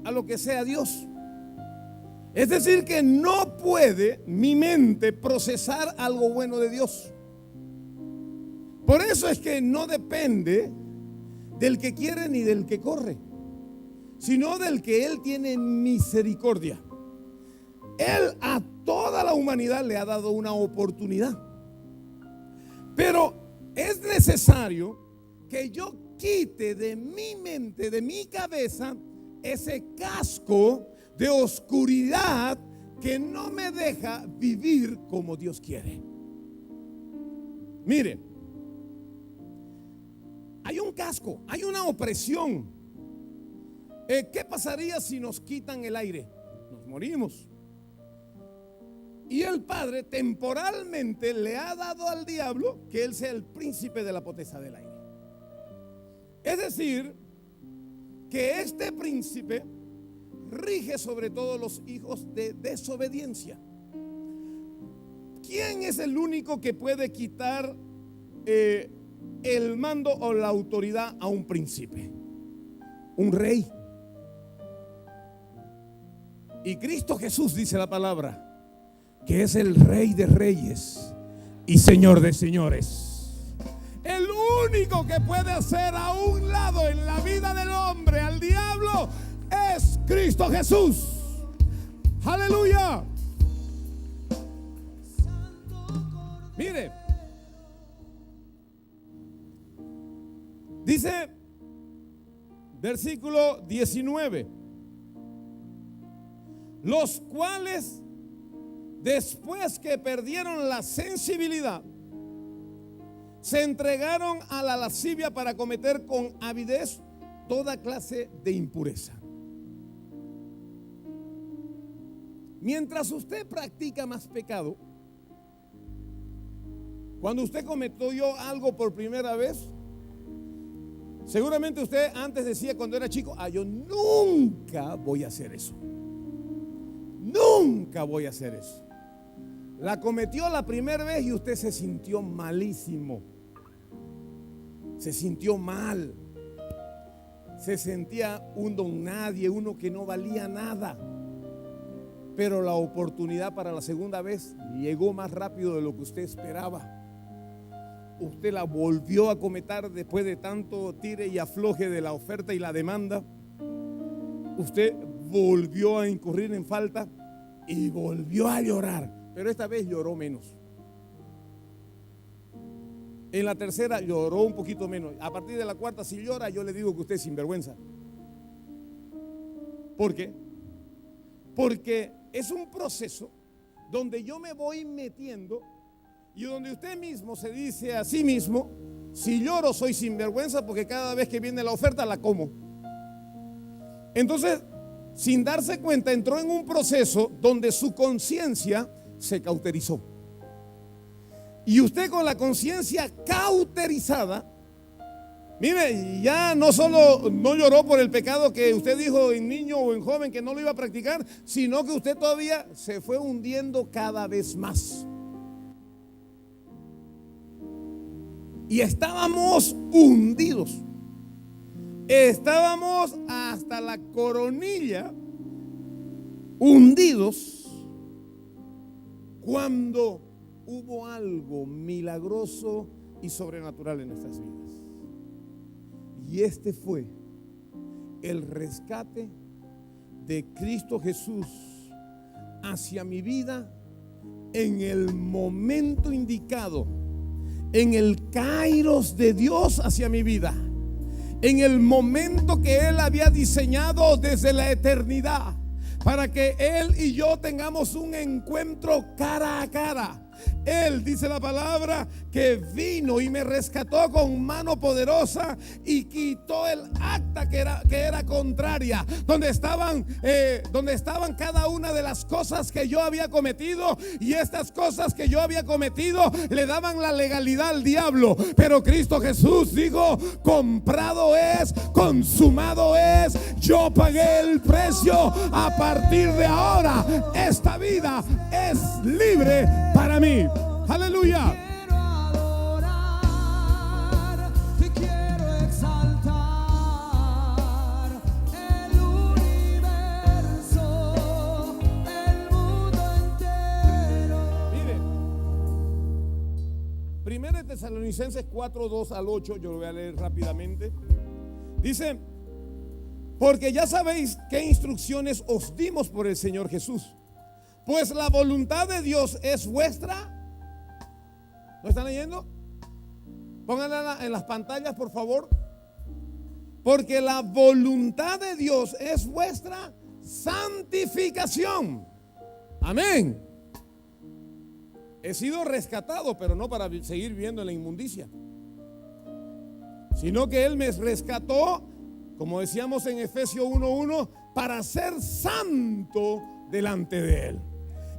a lo que sea Dios. Es decir, que no puede mi mente procesar algo bueno de Dios. Por eso es que no depende del que quiere ni del que corre, sino del que Él tiene misericordia. Él a toda la humanidad le ha dado una oportunidad. Pero es necesario que yo quite de mi mente, de mi cabeza, ese casco de oscuridad que no me deja vivir como Dios quiere. Miren, hay un casco, hay una opresión. ¿Qué pasaría si nos quitan el aire? Nos morimos. Y el Padre temporalmente le ha dado al diablo que él sea el príncipe de la potestad del aire. Es decir, que este príncipe rige sobre todos los hijos de desobediencia. ¿Quién es el único que puede quitar el mando o la autoridad a un príncipe? Un rey. Y Cristo Jesús, dice la palabra, que es el Rey de Reyes y Señor de Señores. El único que puede hacer a un lado en la vida del hombre al diablo es Cristo Jesús. Aleluya. Mire, dice versículo 19, los cuales, después que perdieron la sensibilidad, se entregaron a la lascivia para cometer con avidez toda clase de impureza. Mientras usted practica más pecado, cuando usted cometió algo por primera vez, seguramente usted antes decía cuando era chico: yo nunca voy a hacer eso. Nunca voy a hacer eso. La cometió la primera vez y usted se sintió malísimo. Se sintió mal. Se sentía un don nadie, uno que no valía nada. Pero la oportunidad para la segunda vez llegó más rápido de lo que usted esperaba. Usted la volvió a cometer después de tanto tire y afloje de la oferta y la demanda. Usted volvió a incurrir en falta y volvió a llorar. Pero esta vez lloró menos. En la tercera lloró un poquito menos. A partir de la cuarta, si llora, yo le digo que usted es sinvergüenza. ¿Por qué? Porque es un proceso donde yo me voy metiendo y donde usted mismo se dice a sí mismo: si lloro soy sinvergüenza, porque cada vez que viene la oferta la como. Entonces, sin darse cuenta, entró en un proceso donde su conciencia se cauterizó. Y usted, con la conciencia cauterizada, mire, ya no solo no lloró por el pecado que usted dijo en niño o en joven que no lo iba a practicar, sino que usted todavía se fue hundiendo cada vez más. Y estábamos hundidos. Estábamos hasta la coronilla, hundidos, cuando hubo algo milagroso y sobrenatural en nuestras vidas. Y este fue el rescate de Cristo Jesús hacia mi vida en el momento indicado, en el kairos de Dios hacia mi vida, en el momento que Él había diseñado desde la eternidad, para que Él y yo tengamos un encuentro cara a cara. Él, dice la palabra, que vino y me rescató con mano poderosa y quitó el acta que era contraria, donde estaban cada una de las cosas que yo había cometido, y estas cosas que yo había cometido le daban la legalidad al diablo. Pero Cristo Jesús dijo: comprado es, consumado es, yo pagué el precio. A partir de ahora esta vida es libre para mí. Aleluya. Quiero adorar, te quiero exaltar, el universo, el mundo entero. Mire, 1 Tesalonicenses 4:2 al 8, yo lo voy a leer rápidamente. Dice: porque ya sabéis qué instrucciones os dimos por el Señor Jesús, pues la voluntad de Dios es vuestra. ¿Lo están leyendo? Pónganla en las pantallas, por favor. Porque la voluntad de Dios es vuestra santificación. Amén. He sido rescatado, pero no para seguir viviendo en la inmundicia, sino que Él me rescató, como decíamos en Efesios 1:1, para ser santo delante de Él.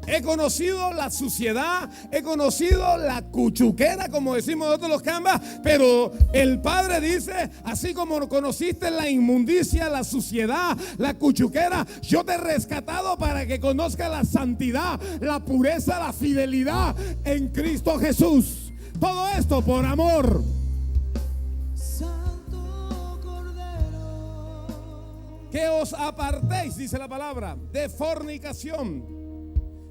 He conocido la suciedad, he conocido la cuchuquera, como decimos nosotros los cambas, pero el Padre dice: así como conociste la inmundicia, la suciedad, la cuchuquera, yo te he rescatado para que conozcas la santidad, la pureza, la fidelidad en Cristo Jesús. Todo esto por amor. Santo Cordero, Que os apartéis, dice la palabra, de fornicación.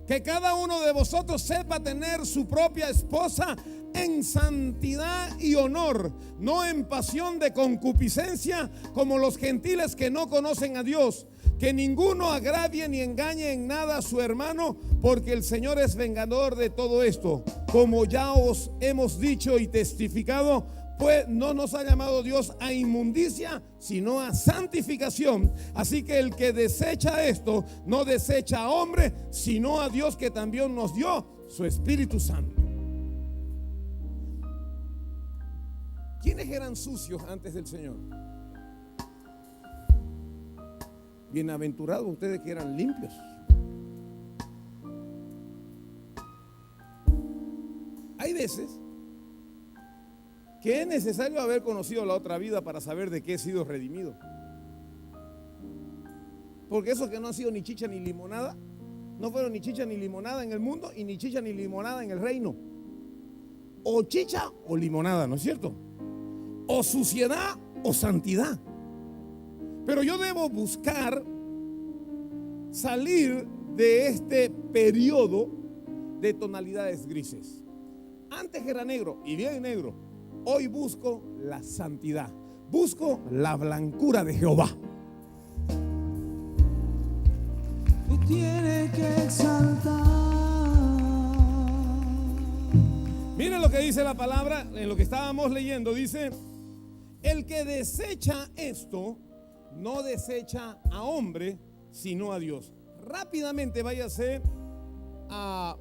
Que cada uno de vosotros sepa tener su propia esposa en santidad y honor, no en pasión de concupiscencia como los gentiles que no conocen a Dios. Que ninguno agravie ni engañe en nada a su hermano, porque el Señor es vengador de todo esto. Como ya os hemos dicho y testificado, pues no nos ha llamado Dios a inmundicia, sino a santificación. Así que el que desecha esto, no desecha a hombre, sino a Dios, que también nos dio su Espíritu Santo. ¿Quiénes eran sucios antes del Señor? Bienaventurados ustedes que eran limpios. Hay veces que es necesario haber conocido la otra vida para saber de qué he sido redimido. Porque esos que no han sido ni chicha ni limonada, no fueron ni chicha ni limonada en el mundo y ni chicha ni limonada en el reino. O chicha o limonada, ¿no es cierto? O suciedad o santidad. Pero yo debo buscar salir de este periodo de tonalidades grises. Antes era negro y bien negro. Hoy busco la santidad, busco la blancura de Jehová. te tiene que exaltar. Miren lo que dice la palabra en lo que estábamos leyendo. Dice: el que desecha esto, no desecha a hombre, sino a Dios. Rápidamente váyase a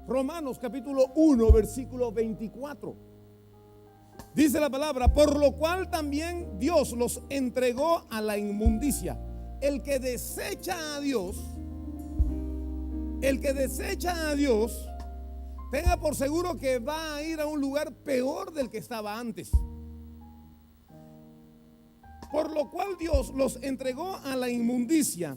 Romanos capítulo 1, versículo 24. Dice la palabra: por lo cual también Dios los entregó a la inmundicia. El que desecha a Dios, tenga por seguro que va a ir a un lugar peor del que estaba antes. Por lo cual Dios los entregó a la inmundicia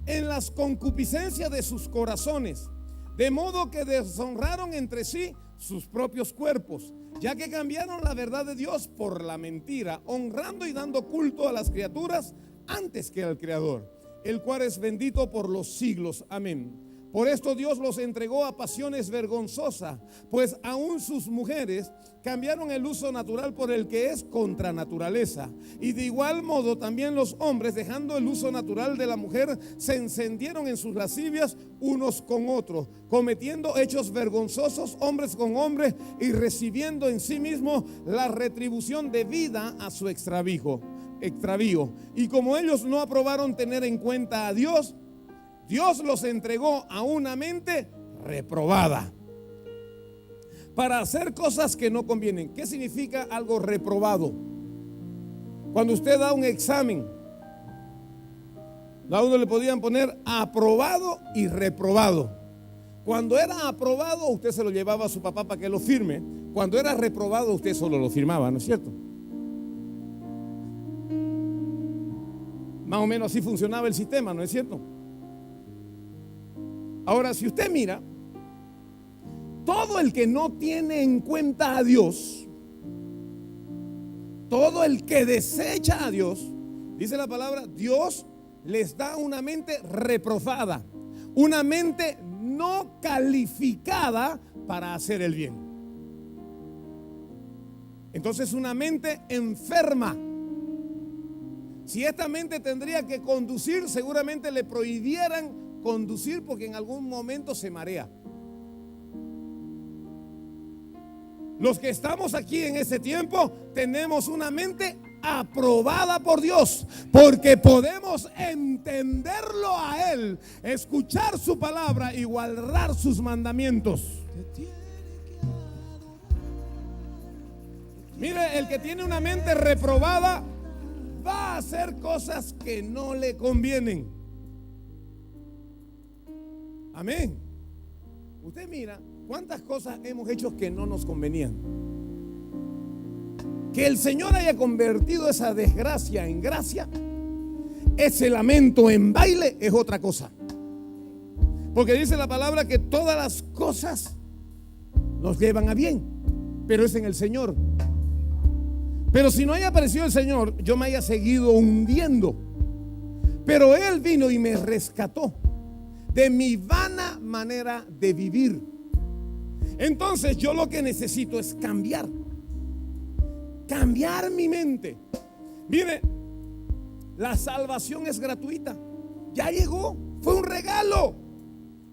en las concupiscencias de sus corazones, de modo que deshonraron entre sí sus propios cuerpos, ya que cambiaron la verdad de Dios por la mentira, honrando y dando culto a las criaturas antes que al Creador, el cual es bendito por los siglos. Amén. Por esto Dios los entregó a pasiones vergonzosas, pues aún sus mujeres cambiaron el uso natural por el que es contra naturaleza. Y de igual modo también los hombres, dejando el uso natural de la mujer, se encendieron en sus lascivias unos con otros, cometiendo hechos vergonzosos hombres con hombres y recibiendo en sí mismos la retribución debida a su extravío. Y como ellos no aprobaron tener en cuenta a Dios, Dios los entregó a una mente reprobada para hacer cosas que no convienen. ¿Qué significa algo reprobado? Cuando usted da un examen, a uno le podían poner aprobado y reprobado. Cuando era aprobado, usted se lo llevaba a su papá para que lo firme. Cuando era reprobado, usted solo lo firmaba, ¿no es cierto? Más o menos así funcionaba el sistema, ¿no es cierto? Ahora, si usted mira, todo el que no tiene en cuenta a Dios, todo el que desecha a Dios, dice la palabra, Dios les da una mente reprobada, una mente no calificada para hacer el bien. Entonces, una mente enferma. Si esta mente tendría que conducir, seguramente le prohibieran conducir porque en algún momento se marea. Los que estamos aquí en ese tiempo tenemos una mente aprobada por Dios, porque podemos entenderlo a Él, escuchar su palabra y guardar sus mandamientos. Mire, el que tiene una mente reprobada va a hacer cosas que no le convienen. Amén. Usted mira cuántas cosas hemos hecho que no nos convenían. Que el Señor haya convertido esa desgracia en gracia, ese lamento en baile, es otra cosa. Porque dice la palabra que todas las cosas nos llevan a bien, pero es en el Señor. Pero si no haya aparecido el Señor, yo me haya seguido hundiendo. Pero Él vino y me rescató de mi vana manera de vivir. Entonces yo lo que necesito es cambiar mi mente. Mire, la salvación es gratuita, ya llegó, fue un regalo,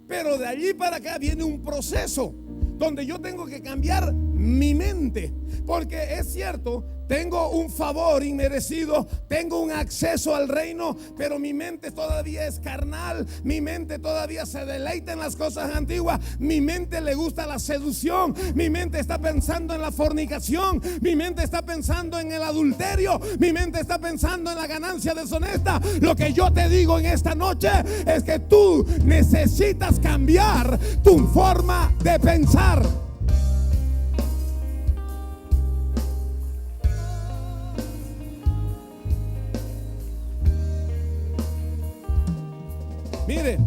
pero de allí para acá viene un proceso donde yo tengo que cambiar mi mente, porque es cierto, tengo un favor inmerecido, tengo un acceso al reino, pero mi mente todavía es carnal, mi mente todavía se deleita en las cosas antiguas, mi mente le gusta la seducción, mi mente está pensando en la fornicación, mi mente está pensando en el adulterio, mi mente está pensando en la ganancia deshonesta. Lo que yo te digo en esta noche es que tú necesitas cambiar tu forma de pensar. Mire,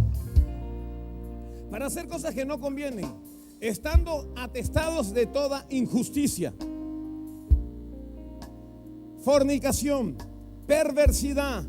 para hacer cosas que no convienen, estando atestados de toda injusticia, fornicación, perversidad,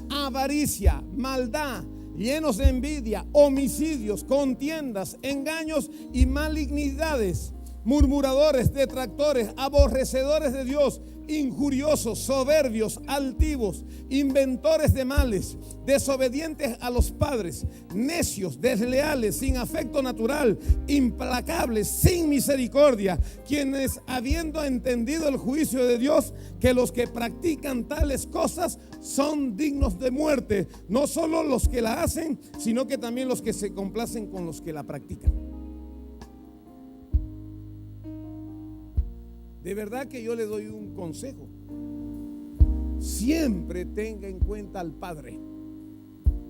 avaricia, maldad, llenos de envidia, homicidios, contiendas, engaños y malignidades, murmuradores, detractores, aborrecedores de Dios, injuriosos, soberbios, altivos, inventores de males, desobedientes a los padres, necios, desleales, sin afecto natural, implacables, sin misericordia, quienes habiendo entendido el juicio de Dios, que los que practican tales cosas son dignos de muerte, no solo los que la hacen, sino que también los que se complacen con los que la practican. De verdad que yo le doy un consejo: siempre tenga en cuenta al Padre.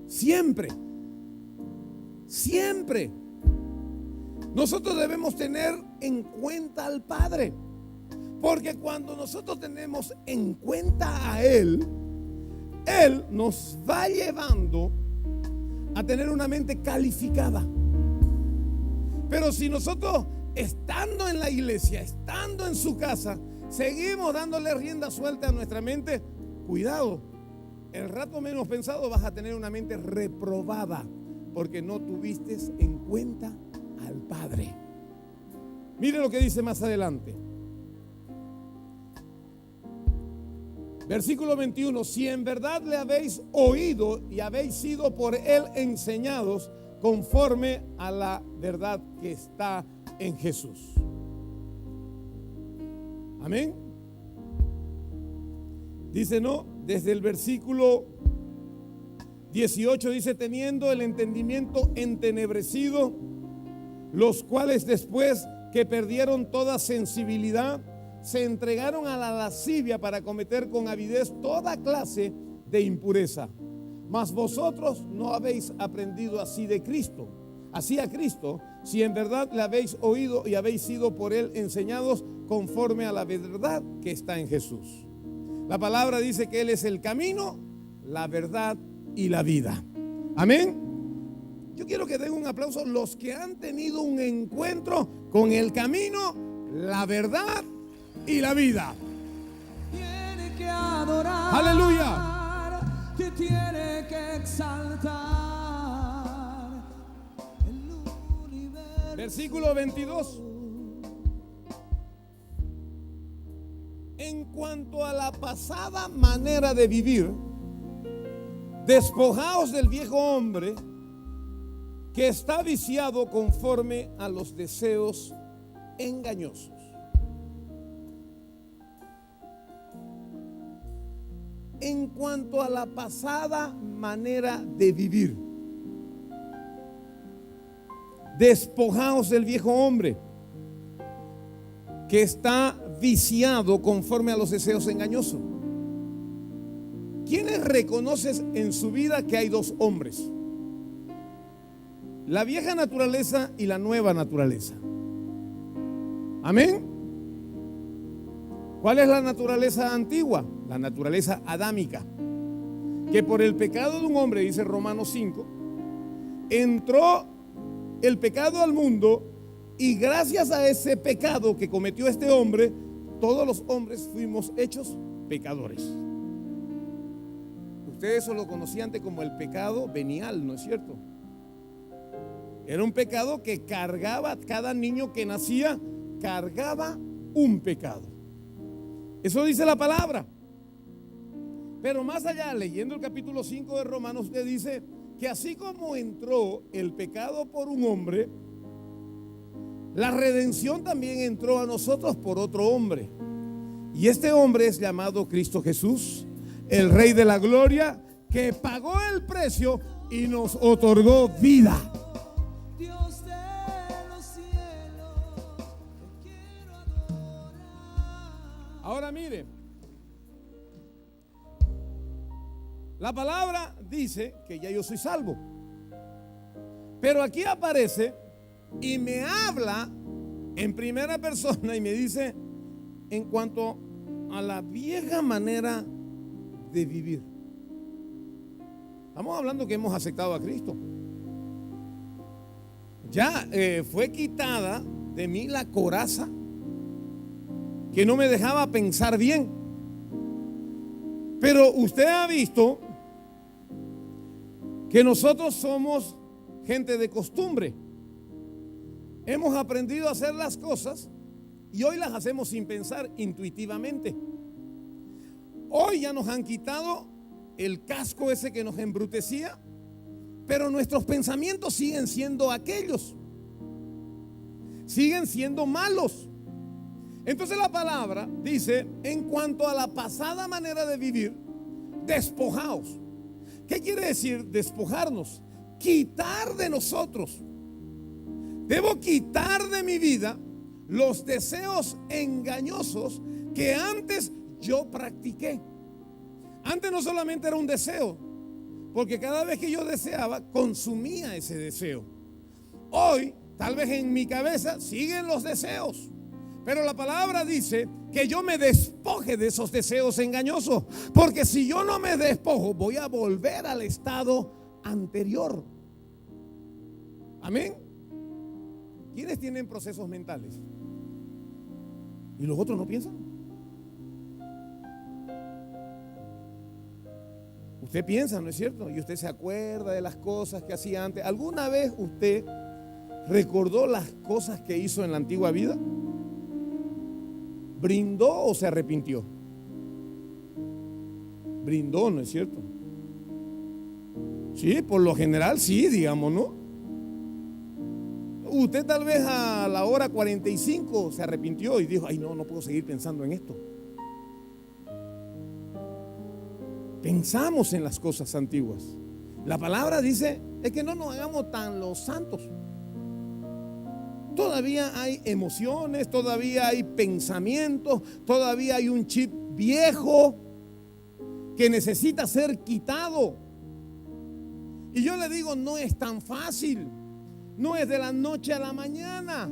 Siempre. Siempre. Nosotros debemos tener en cuenta al Padre, porque cuando nosotros tenemos en cuenta a Él, Él nos va llevando a tener una mente calificada. Pero si nosotros, estando en la iglesia, estando en su casa, seguimos dándole rienda suelta a nuestra mente, cuidado, el rato menos pensado vas a tener una mente reprobada, porque no tuviste en cuenta al Padre. Mire lo que dice más adelante. Versículo 21, si en verdad le habéis oído y habéis sido por él enseñados conforme a la verdad que está en Jesús. Amén. Dice, no, desde el versículo 18 dice, teniendo el entendimiento entenebrecido, los cuales después que perdieron toda sensibilidad, se entregaron a la lascivia para cometer con avidez toda clase de impureza. Mas vosotros no habéis aprendido así de Cristo, así a Cristo, si en verdad le habéis oído y habéis sido por él enseñados conforme a la verdad que está en Jesús. La palabra dice que él es el camino, la verdad y la vida. Amén. Yo quiero que den un aplauso los que han tenido un encuentro con el camino, la verdad y la vida. Tiene que adorar. Aleluya. Te tiene que exaltar. El universo. Versículo 22. En cuanto a la pasada manera de vivir, despojaos del viejo hombre que está viciado conforme a los deseos engañosos. En cuanto a la pasada manera de vivir, despojaos del viejo hombre que está viciado conforme a los deseos engañosos. ¿Quiénes reconoces en su vida que hay dos hombres? La vieja naturaleza y la nueva naturaleza. Amén. ¿Cuál es la naturaleza antigua? La naturaleza adámica, que por el pecado de un hombre, dice Romanos 5, entró el pecado al mundo, y gracias a ese pecado que cometió este hombre, todos los hombres fuimos hechos pecadores. Ustedes eso lo conocían antes como el pecado venial, ¿no es cierto? Era un pecado que cargaba, cada niño que nacía cargaba un pecado. Eso dice la palabra. Pero más allá, leyendo el capítulo 5 de Romanos, usted dice que así como entró el pecado por un hombre, la redención también entró a nosotros por otro hombre. Y este hombre es llamado Cristo Jesús, el Rey de la Gloria, que pagó el precio y nos otorgó vida. Dios de los cielos, te quiero adorar. Ahora mire, la palabra dice que ya yo soy salvo, pero aquí aparece y me habla en primera persona y me dice en cuanto a la vieja manera de vivir. Estamos hablando que hemos aceptado a Cristo. Ya fue quitada de mí la coraza que no me dejaba pensar bien. Pero usted ha visto que nosotros somos gente de costumbre. Hemos aprendido a hacer las cosas y hoy las hacemos sin pensar, intuitivamente. Hoy ya nos han quitado el casco ese que nos embrutecía, pero nuestros pensamientos siguen siendo aquellos, siguen siendo malos. Entonces la palabra dice, en cuanto a la pasada manera de vivir, despojaos. ¿Qué quiere decir despojarnos? Quitar de nosotros. Debo quitar de mi vida los deseos engañosos que antes yo practiqué. Antes no solamente era un deseo, porque cada vez que yo deseaba, consumía ese deseo. Hoy, tal vez en mi cabeza siguen los deseos, pero la palabra dice que yo me despoje de esos deseos engañosos, porque si yo no me despojo, voy a volver al estado anterior. Amén. ¿Quiénes tienen procesos mentales? ¿Y los otros no piensan? Usted piensa, ¿no es cierto? Y usted se acuerda de las cosas que hacía antes. ¿Alguna vez usted recordó las cosas que hizo en la antigua vida? ¿Brindó o se arrepintió? Brindó, ¿no es cierto? Sí, por lo general sí, digamos, ¿no? Usted tal vez a la hora 45 se arrepintió y dijo, ay no puedo seguir pensando en esto. Pensamos en las cosas antiguas. La palabra dice, es que no nos hagamos tan los santos. Todavía hay emociones, todavía hay pensamientos, todavía hay un chip viejo que necesita ser quitado. Y yo le digo, no es tan fácil. No es de la noche a la mañana.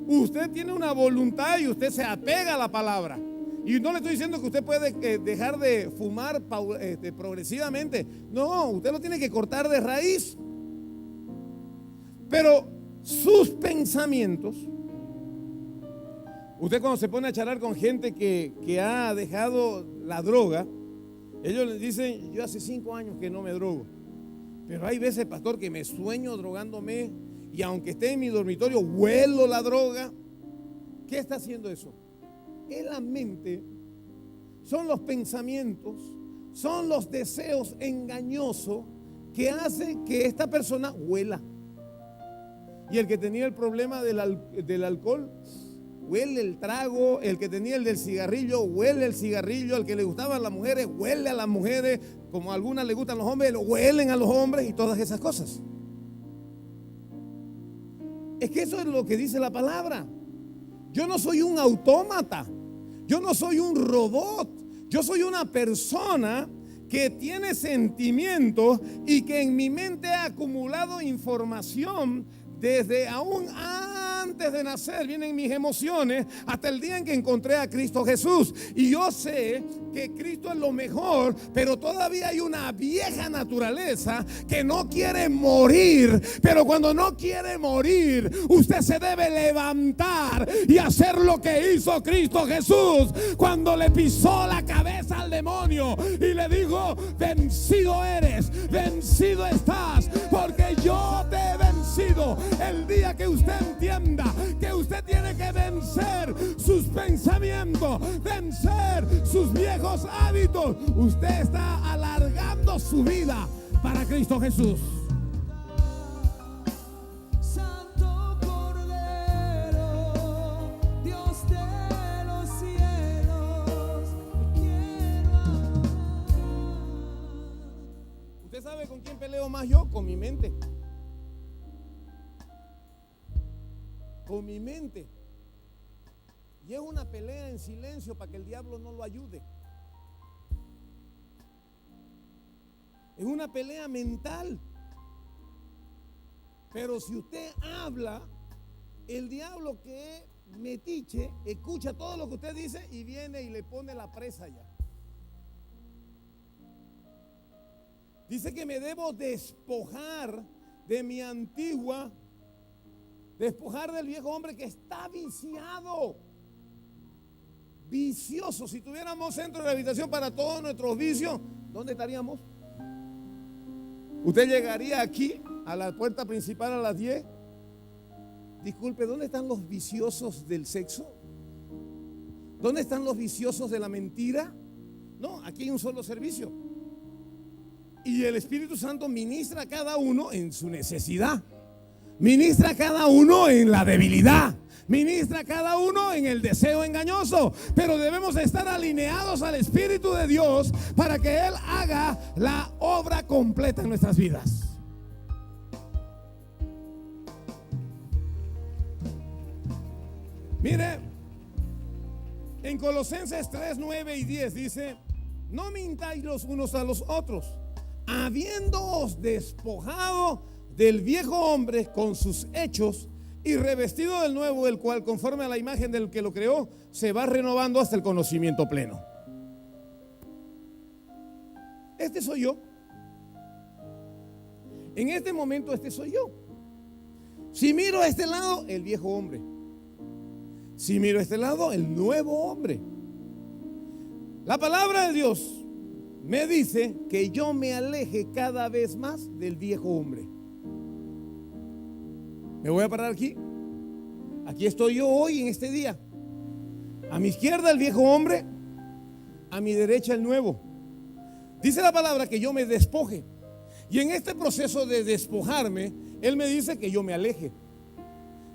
Usted tiene una voluntad y usted se apega a la palabra. Y no le estoy diciendo que usted puede dejar de fumar progresivamente. No, usted lo tiene que cortar de raíz. Pero sus pensamientos, usted cuando se pone a charlar con gente que ha dejado la droga, ellos le dicen, yo hace 5 años que no me drogo. Pero hay veces, pastor, que me sueño drogándome y aunque esté en mi dormitorio, huelo la droga. ¿Qué está haciendo eso? Es la mente, son los pensamientos, son los deseos engañosos que hacen que esta persona huela. Y el que tenía el problema del alcohol, huele el trago. El que tenía el del cigarrillo, huele el cigarrillo. El que le gustaban las mujeres, huele a las mujeres. Como a algunas le gustan los hombres, huelen a los hombres y todas esas cosas. Es que eso es lo que dice la palabra. Yo no soy un autómata. Yo no soy un robot. Yo soy una persona que tiene sentimientos y que en mi mente ha acumulado información desde aún antes de nacer. Vienen mis emociones hasta el día en que encontré a Cristo Jesús. Y yo sé que Cristo es lo mejor, pero todavía hay una vieja naturaleza que no quiere morir. Pero cuando no quiere morir, usted se debe levantar y hacer lo que hizo Cristo Jesús cuando le pisó la cabeza al demonio y le dijo, vencido eres, vencido estás, porque yo te he vencido. El día que usted entienda que usted tiene que vencer sus pensamientos, vencer sus viejos hábitos, usted está alargando su vida para Cristo Jesús. Santo Cordero, Dios de los cielos, te quiero amar. ¿Usted sabe con quién peleo más yo? Con mi mente. Con mi mente. Y es una pelea en silencio para que el diablo no lo ayude. Es una pelea mental. Pero si usted habla, el diablo que es metiche escucha todo lo que usted dice y viene y le pone la presa ya. Dice que me debo despojar de mi antigua, despojar del viejo hombre que está viciado, vicioso. Si tuviéramos centro de rehabilitación para todos nuestros vicios, ¿dónde estaríamos? Usted llegaría aquí a la puerta principal a las 10. Disculpe, ¿dónde están los viciosos del sexo? ¿Dónde están los viciosos de la mentira? No, aquí hay un solo servicio. Y el Espíritu Santo ministra a cada uno en su necesidad. Ministra a cada uno en la debilidad. Ministra a cada uno en el deseo engañoso. Pero debemos estar alineados al Espíritu de Dios para que Él haga la obra completa en nuestras vidas. Mire, en Colosenses 3, 9 y 10 dice: no mintáis los unos a los otros, habiéndoos despojado del viejo hombre con sus hechos y revestido del nuevo, el cual conforme a la imagen del que lo creó se va renovando hasta el conocimiento pleno. Este soy yo. En este momento este soy yo. Si miro a este lado, el viejo hombre. Si miro a este lado, el nuevo hombre. La palabra de Dios me dice que yo me aleje cada vez más del viejo hombre. Me voy a parar aquí. Aquí estoy yo hoy en este día. A mi izquierda el viejo hombre, a mi derecha el nuevo. Dice la palabra que yo me despoje. Y en este proceso de despojarme, Él me dice que yo me aleje.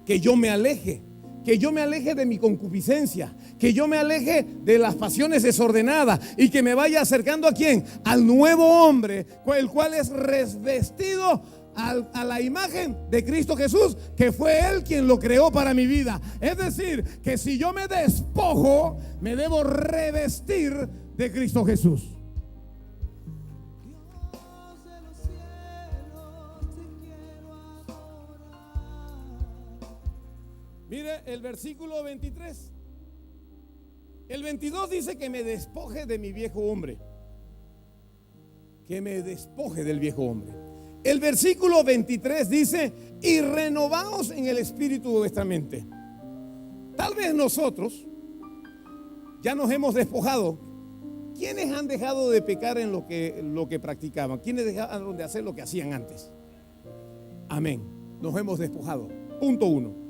Que yo me aleje. Que yo me aleje de mi concupiscencia. Que yo me aleje de las pasiones desordenadas. Y que me vaya acercando ¿a quién? Al nuevo hombre, el cual es revestido a la imagen de Cristo Jesús, que fue Él quien lo creó para mi vida. Es decir, que si yo me despojo, me debo revestir de Cristo Jesús. Mire el versículo 23. El 22 dice que me despoje de mi viejo hombre. Que me despoje del viejo hombre. El versículo 23 dice: y renovaos en el espíritu de vuestra mente. Tal vez nosotros ya nos hemos despojado. ¿Quiénes han dejado de pecar en lo que practicaban? ¿Quiénes dejaron de hacer lo que hacían antes? Amén. Nos hemos despojado. Punto 1.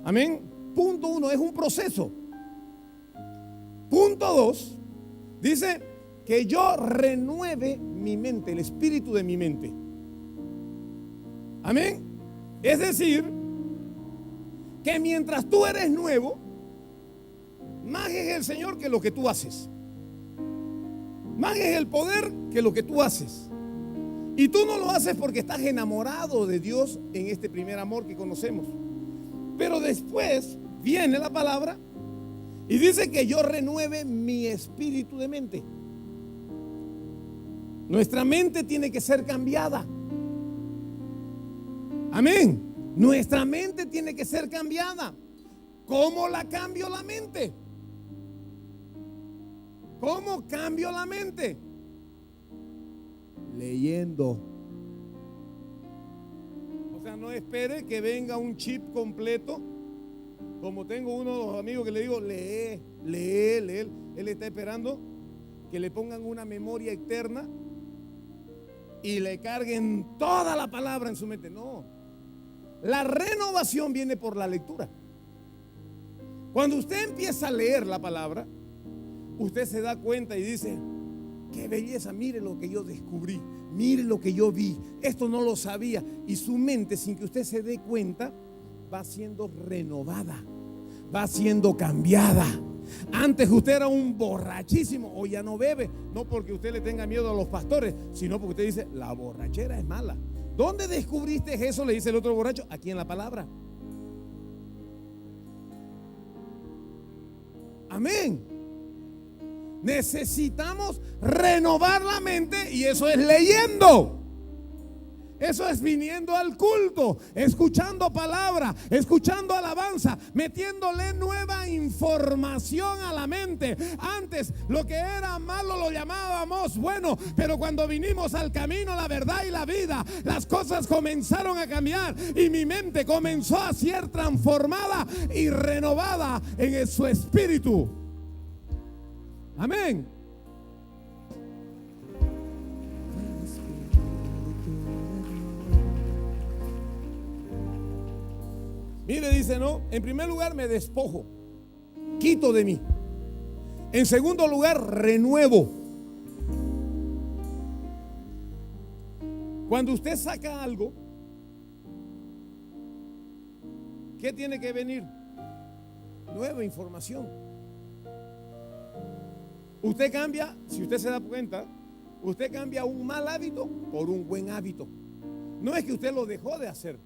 Amén. Punto 1, es un proceso. Punto 2 dice que yo renueve mi mente, el espíritu de mi mente. Amén. Es decir, que mientras tú eres nuevo, más es el Señor que lo que tú haces. Más es el poder que lo que tú haces. Y tú no lo haces porque estás enamorado de Dios en este primer amor que conocemos. Pero después viene la palabra y dice que yo renueve mi espíritu de mente. Nuestra mente tiene que ser cambiada. Amén. Nuestra mente tiene que ser cambiada. ¿Cómo la cambio la mente? ¿Cómo cambio la mente? Leyendo. O sea, no espere que venga un chip completo. Como tengo uno de los amigos que le digo, lee. Él está esperando que le pongan una memoria externa y le carguen toda la palabra en su mente. No. La renovación viene por la lectura. Cuando usted empieza a leer la palabra, usted se da cuenta y dice: qué belleza, mire lo que yo descubrí, mire lo que yo vi, esto no lo sabía. Y su mente, sin que usted se dé cuenta, va siendo renovada, va siendo cambiada. Antes usted era un borrachísimo, hoy ya no bebe, no porque usted le tenga miedo a los pastores, sino porque usted dice: la borrachera es mala. ¿Dónde descubriste eso?, le dice el otro borracho. Aquí en la palabra. Amén. Necesitamos renovar la mente, y eso es leyendo. Eso es viniendo al culto, escuchando palabra, escuchando alabanza, metiéndole nueva información a la mente. Antes lo que era malo lo llamábamos bueno, pero cuando vinimos al camino, la verdad y la vida, las cosas comenzaron a cambiar y mi mente comenzó a ser transformada y renovada en su espíritu. Amén. Mire, dice, no, en primer lugar me despojo, quito de mí. En segundo lugar, renuevo. Cuando usted saca algo, ¿qué tiene que venir? Nueva información. Usted cambia, si usted se da cuenta, usted cambia un mal hábito por un buen hábito. No es que usted lo dejó de hacer.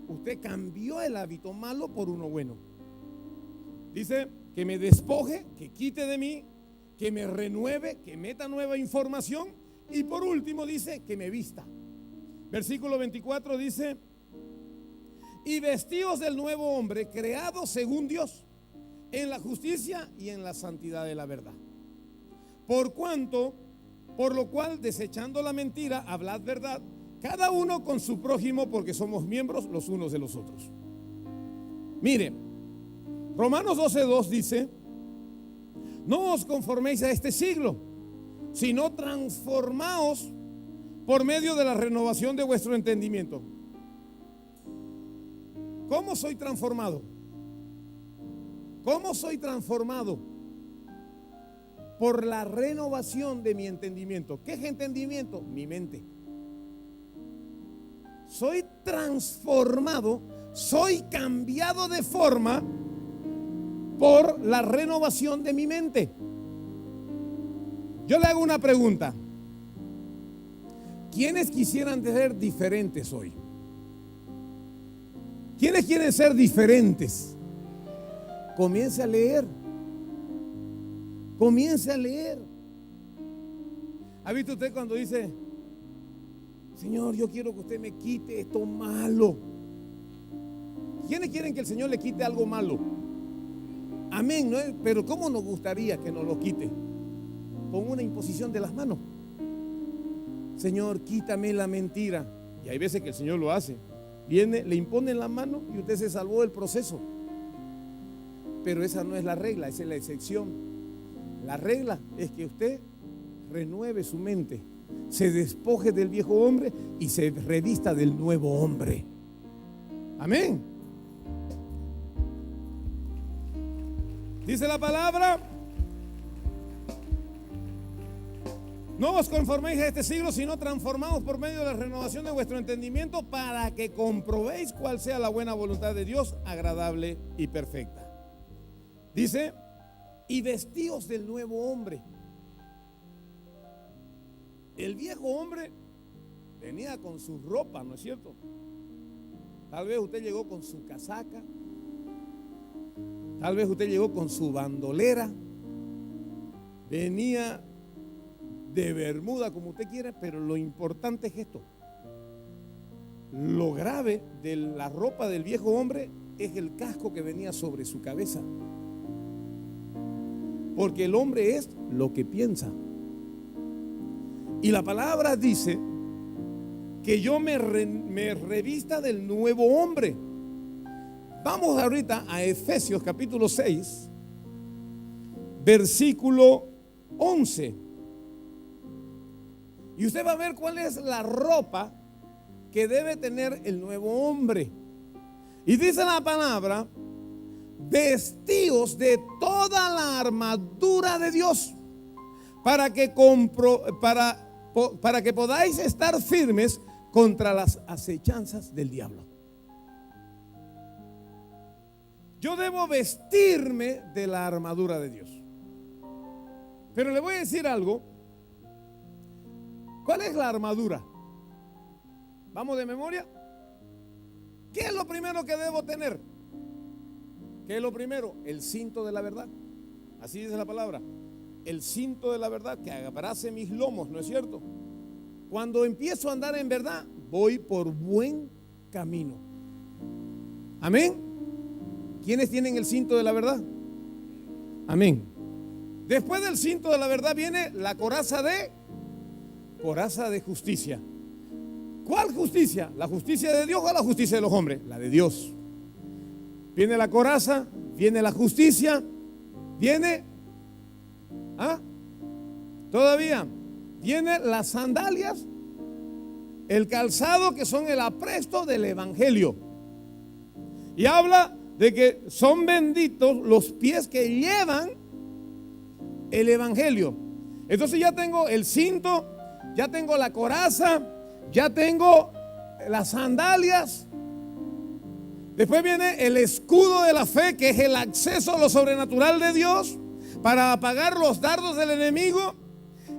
Usted cambió el hábito malo por uno bueno. Dice que me despoje, que quite de mí, que me renueve, que meta nueva información. Y por último dice que me vista. Versículo 24 dice: y vestidos del nuevo hombre, creado según Dios, en la justicia y en la santidad de la verdad. Por lo cual, desechando la mentira, hablad verdad, cada uno con su prójimo, porque somos miembros los unos de los otros. Mire, Romanos 12:2 dice: no os conforméis a este siglo, sino transformaos por medio de la renovación de vuestro entendimiento. ¿Cómo soy transformado? ¿Cómo soy transformado? Por la renovación de mi entendimiento. ¿Qué es entendimiento? Mi mente. Soy transformado, soy cambiado de forma por la renovación de mi mente. Yo le hago una pregunta. ¿Quiénes quisieran ser diferentes hoy? ¿Quiénes quieren ser diferentes? Comience a leer. Comience a leer. ¿Ha visto usted cuando dice: Señor, yo quiero que usted me quite esto malo? ¿Quiénes quieren que el Señor le quite algo malo? Amén, ¿no? Pero ¿cómo nos gustaría que nos lo quite? Con una imposición de las manos. Señor, quítame la mentira. Y hay veces que el Señor lo hace. Viene, le impone la mano y usted se salvó del proceso. Pero esa no es la regla, esa es la excepción. La regla es que usted renueve su mente, se despoje del viejo hombre y se revista del nuevo hombre. Amén. Dice la palabra: no os conforméis a este siglo, sino transformaos por medio de la renovación de vuestro entendimiento, para que comprobéis cuál sea la buena voluntad de Dios, agradable y perfecta. Dice: y vestíos del nuevo hombre. El viejo hombre venía con su ropa, ¿no es cierto? Tal vez usted llegó con su casaca, tal vez usted llegó con su bandolera, venía de bermuda, como usted quiera, pero lo importante es esto. Lo grave de la ropa del viejo hombre es el casco que venía sobre su cabeza. Porque el hombre es lo que piensa. Y la palabra dice que yo me revista del nuevo hombre. Vamos ahorita a Efesios capítulo 6, versículo 11. Y usted va a ver cuál es la ropa que debe tener el nuevo hombre. Y dice la palabra: vestíos de toda la armadura de Dios, para que podáis estar firmes contra las acechanzas del diablo. Yo debo vestirme de la armadura de Dios. Pero le voy a decir algo. ¿Cuál es la armadura? ¿Vamos de memoria? ¿Qué es lo primero que debo tener? ¿Qué es lo primero? El cinto de la verdad. Así dice la palabra. El cinto de la verdad que abrace mis lomos, ¿no es cierto? Cuando empiezo a andar en verdad, voy por buen camino. Amén. ¿Quiénes tienen el cinto de la verdad? Amén. Después del cinto de la verdad viene la coraza de justicia. ¿Cuál justicia? ¿La justicia de Dios o la justicia de los hombres? La de Dios. Viene la coraza, viene la justicia, viene todavía viene las sandalias, el calzado, que son el apresto del evangelio. Y habla de que son benditos los pies que llevan el evangelio. Entonces ya tengo el cinto, ya tengo la coraza, ya tengo las sandalias. Después viene el escudo de la fe, que es el acceso a lo sobrenatural de Dios para apagar los dardos del enemigo.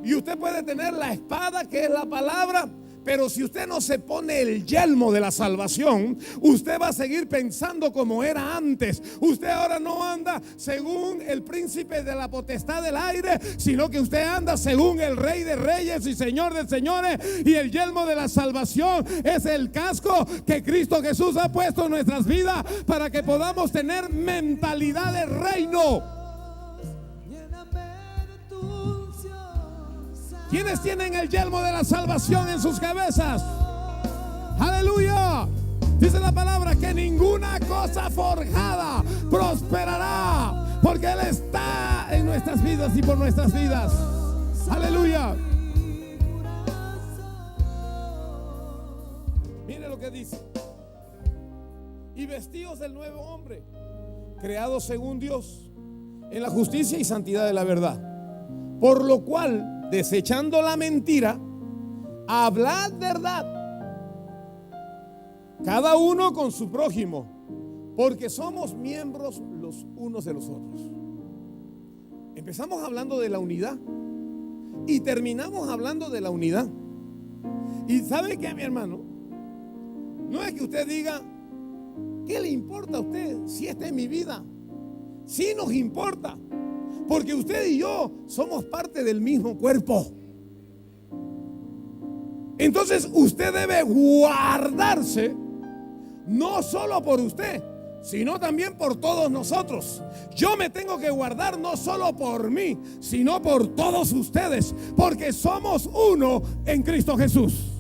Y usted puede tener la espada, que es la palabra, pero si usted no se pone el yelmo de la salvación, usted va a seguir pensando como era antes. Usted ahora no anda según el príncipe de la potestad del aire, sino que usted anda según el Rey de Reyes y Señor de Señores. Y el yelmo de la salvación es el casco que Cristo Jesús ha puesto en nuestras vidas para que podamos tener mentalidad de reino. ¿Quiénes tienen el yelmo de la salvación en sus cabezas? Aleluya. Dice la palabra que ninguna cosa forjada prosperará, porque Él está en nuestras vidas y por nuestras vidas. Aleluya. Mire lo que dice: y vestidos del nuevo hombre, creado según Dios, en la justicia y santidad de la verdad. Por lo cual, desechando la mentira, hablad verdad, cada uno con su prójimo, porque somos miembros los unos de los otros. Empezamos hablando de la unidad y terminamos hablando de la unidad. Y ¿sabe qué, mi hermano? No es que usted diga: ¿qué le importa a usted si esta es mi vida? Sí nos importa, porque usted y yo somos parte del mismo cuerpo. Entonces usted debe guardarse, no solo por usted, sino también por todos nosotros. Yo me tengo que guardar no solo por mí, sino por todos ustedes, porque somos uno en Cristo Jesús.